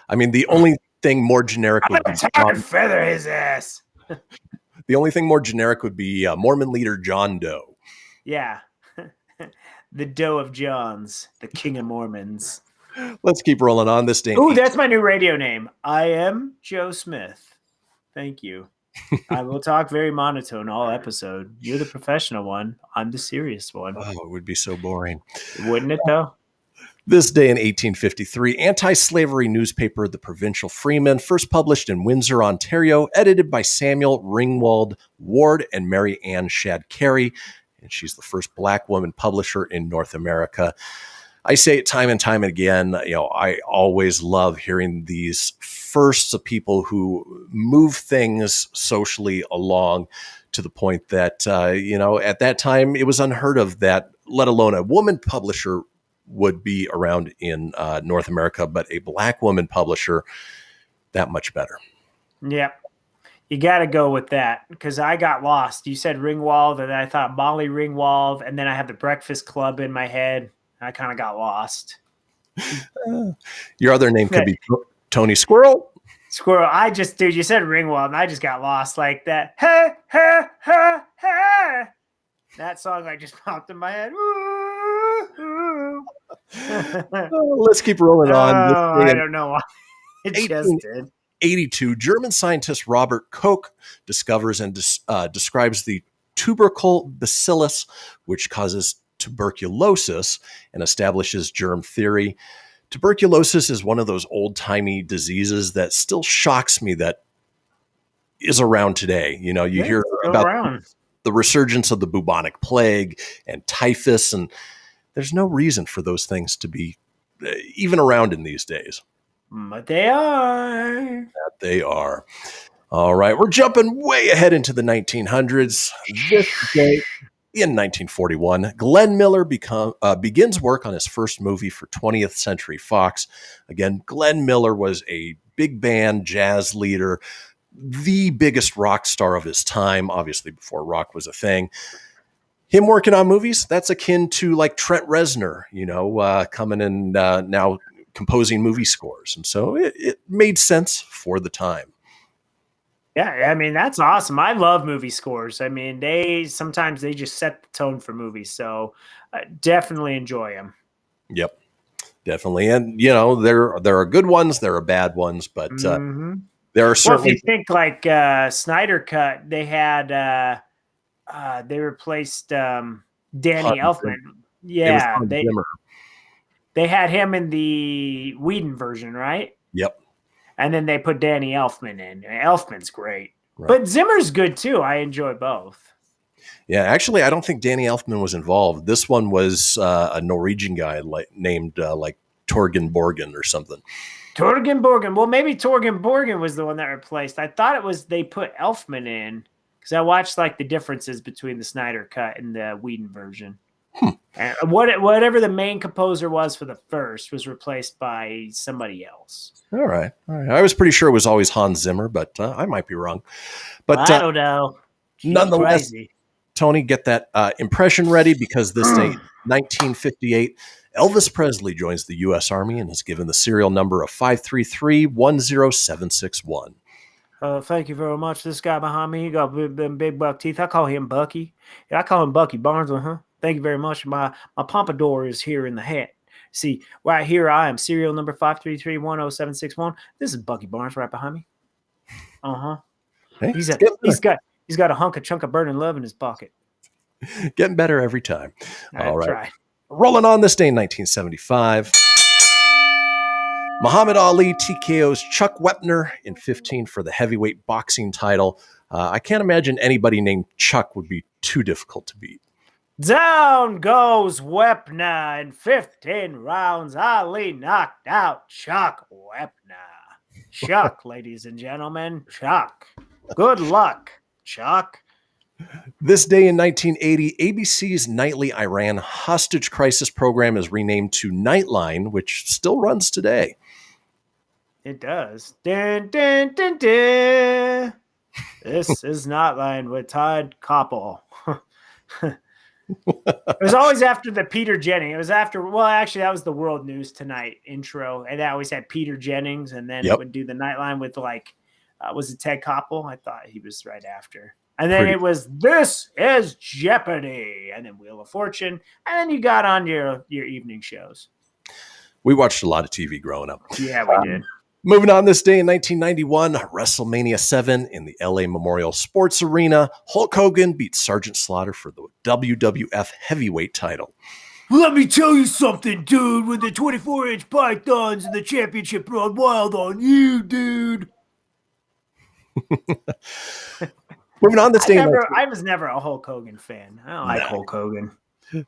Speaker 1: I mean, the only thing more generic would be
Speaker 6: feather his ass.
Speaker 1: The only thing more generic would be Mormon leader John Doe.
Speaker 6: Yeah. The Doe of Johns, the King of Mormons.
Speaker 1: Let's keep rolling on this day.
Speaker 6: Ooh, that's my new radio name. I am Joe Smith. Thank you. I will talk very monotone all episode. You're the professional one. I'm the serious one.
Speaker 1: Oh, it would be so boring.
Speaker 6: Wouldn't it, though?
Speaker 1: This day in 1853, anti-slavery newspaper The Provincial Freeman, first published in Windsor, Ontario, edited by Samuel Ringwald Ward and Mary Ann Shadd Carey. And she's the first Black woman publisher in North America. I say it time and time again, I always love hearing these firsts of people who move things socially along to the point that, at that time it was unheard of that, let alone a woman publisher would be around in North America, but a Black woman publisher, that much better.
Speaker 6: Yep. You got to go with that because I got lost. You said Ringwald, and I thought Molly Ringwald, and then I had the Breakfast Club in my head. I kind of got lost.
Speaker 1: Your other name could be Tony Squirrel.
Speaker 6: Squirrel. You said Ringwald, and I just got lost like that. Hey, hey, hey, hey. That song just popped in my head.
Speaker 1: Let's keep rolling on.
Speaker 6: I don't know why. It just did.
Speaker 1: 1882, German scientist Robert Koch discovers and describes the tubercle bacillus, which causes tuberculosis, and establishes germ theory. Tuberculosis is one of those old-timey diseases that still shocks me that is around today. You hear about the resurgence of the bubonic plague and typhus, and there's no reason for those things to be even around in these days.
Speaker 6: But they are.
Speaker 1: That they are. All right, we're jumping way ahead into the 1900s. This day in 1941, Glenn Miller begins work on his first movie for 20th Century Fox. Again, Glenn Miller was a big band jazz leader, the biggest rock star of his time, obviously before rock was a thing. Him working on movies, that's akin to like Trent Reznor, coming in now composing movie scores. And so it made sense for the time.
Speaker 6: Yeah, I mean, that's awesome. I love movie scores. I mean, sometimes they just set the tone for movies. So definitely enjoy them.
Speaker 1: Yep, definitely. And, there are good ones, there are bad ones, but there are certainly...
Speaker 6: Well, if you think like Snyder Cut, they had... they replaced Danny Elfman. Yeah, they had him in the Whedon version, right?
Speaker 1: Yep.
Speaker 6: And then they put Danny Elfman in. Elfman's great. Right. But Zimmer's good too. I enjoy both.
Speaker 1: Yeah, actually, I don't think Danny Elfman was involved. This one was a Norwegian guy named Torgen Borgen or something.
Speaker 6: Torgen Borgen. Well, maybe Torgen Borgen was the one that replaced. I thought it was they put Elfman in because I watched the differences between the Snyder Cut and the Whedon version. And whatever the main composer was for the first was replaced by somebody else.
Speaker 1: All right. I was pretty sure it was always Hans Zimmer, but I might be wrong. But
Speaker 6: I don't know.
Speaker 1: Nonetheless, Tony, get that impression ready because this day, 1958, Elvis Presley joins the U.S. Army and is given the serial number of 533-10761.
Speaker 6: Thank you very much. This guy behind me, he got them big buck teeth. I call him Bucky. Yeah, I call him Bucky Barnesville, huh? Thank you very much. My pompadour is here in the hat. See, right here I am, serial number 533107661. This is Bucky Barnes right behind me. Uh-huh.
Speaker 1: Hey,
Speaker 6: He's got a chunk of burning love in his pocket.
Speaker 1: Getting better every time. All right.
Speaker 6: Try.
Speaker 1: Rolling on this day in 1975. Muhammad Ali TKO's Chuck Wepner in 15 for the heavyweight boxing title. I can't imagine anybody named Chuck would be too difficult to beat.
Speaker 6: Down goes Wepner in 15 rounds. Ali knocked out Chuck Wepner. Chuck, ladies and gentlemen, Chuck. Good luck, Chuck.
Speaker 1: This day in 1980, ABC's nightly Iran hostage crisis program is renamed to Nightline, which still runs today.
Speaker 6: It does. Dun, dun, dun, dun. This is Nightline with Todd Koppel. It was always after the Peter Jennings. It was after, well, actually, that was the World News Tonight intro. And that always had Peter Jennings. And then it would do the Nightline with was it Ted Koppel? I thought he was right after. And then it was, This is Jeopardy! And then Wheel of Fortune. And then you got on your evening shows.
Speaker 1: We watched a lot of TV growing up.
Speaker 6: Yeah, we did.
Speaker 1: Moving on this day in 1991, WrestleMania 7 in the LA Memorial Sports Arena. Hulk Hogan beat Sergeant Slaughter for the WWF Heavyweight title.
Speaker 8: Let me tell you something, dude. When the 24-inch pythons and the championship run wild on you, dude.
Speaker 1: Moving on this day.
Speaker 6: I was never a Hulk Hogan fan. I don't like Hulk Hogan.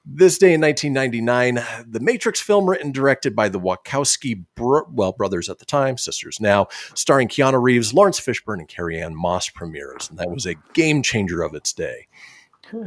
Speaker 1: This day in 1999, the Matrix film written and directed by the Wachowski brothers at the time, sisters now, starring Keanu Reeves, Lawrence Fishburne, and Carrie-Anne Moss premieres. And that was a game changer of its day.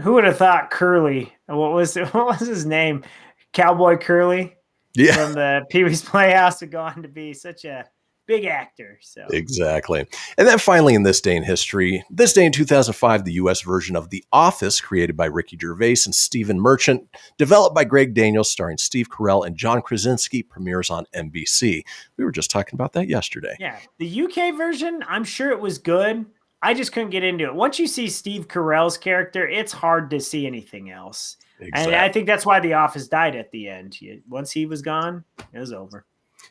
Speaker 6: Who would have thought Curly? What was his name? Cowboy Curly?
Speaker 1: Yeah.
Speaker 6: From the Pee-wee's Playhouse would go on to be such a big actor. So
Speaker 1: exactly. And then finally, in this day in history, this day in 2005, the U.S. version of The Office, created by Ricky Gervais and Stephen Merchant, developed by Greg Daniels, starring Steve Carell and John Krasinski, premieres on NBC. We were just talking about that yesterday.
Speaker 6: Yeah, the UK version, I'm sure it was good. I just couldn't get into it. Once you see Steve Carell's character, it's hard to see anything else. Exactly. And I think that's why The Office died at the end. Once he was gone, it was over.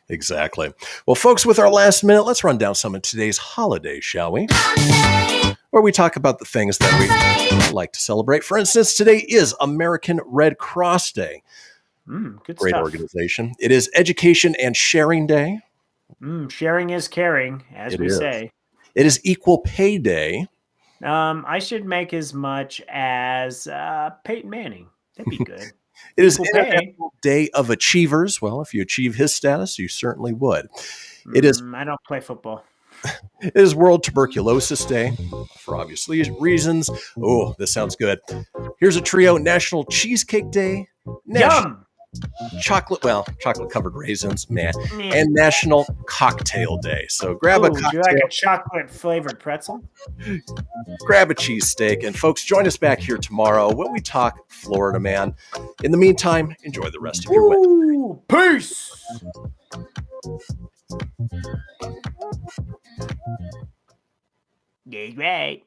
Speaker 1: Exactly. Well, folks, with our last minute, let's run down some of today's holidays, shall we? Where we talk about the things that we like to celebrate. For instance, today is American Red Cross Day.
Speaker 6: Good
Speaker 1: Great
Speaker 6: stuff.
Speaker 1: organization. It is Education and Sharing Day.
Speaker 6: Sharing is caring, as we say.
Speaker 1: It is Equal Pay Day.
Speaker 6: I should make as much as Peyton Manning. That'd be good.
Speaker 1: It is International Day of Achievers. Well, if you achieve his status, you certainly would. It is.
Speaker 6: I don't play football.
Speaker 1: It is World Tuberculosis Day, for obvious reasons. Oh, this sounds good. Here's a trio: National Cheesecake Day,
Speaker 6: Yum!
Speaker 1: chocolate covered raisins, and National Cocktail Day. So grab a cocktail.
Speaker 6: Do you like a chocolate flavored pretzel?
Speaker 1: Grab a cheesesteak, and folks, join us back here tomorrow when we talk Florida Man. In the meantime, enjoy the rest of your Wednesday.
Speaker 6: Peace. That's right.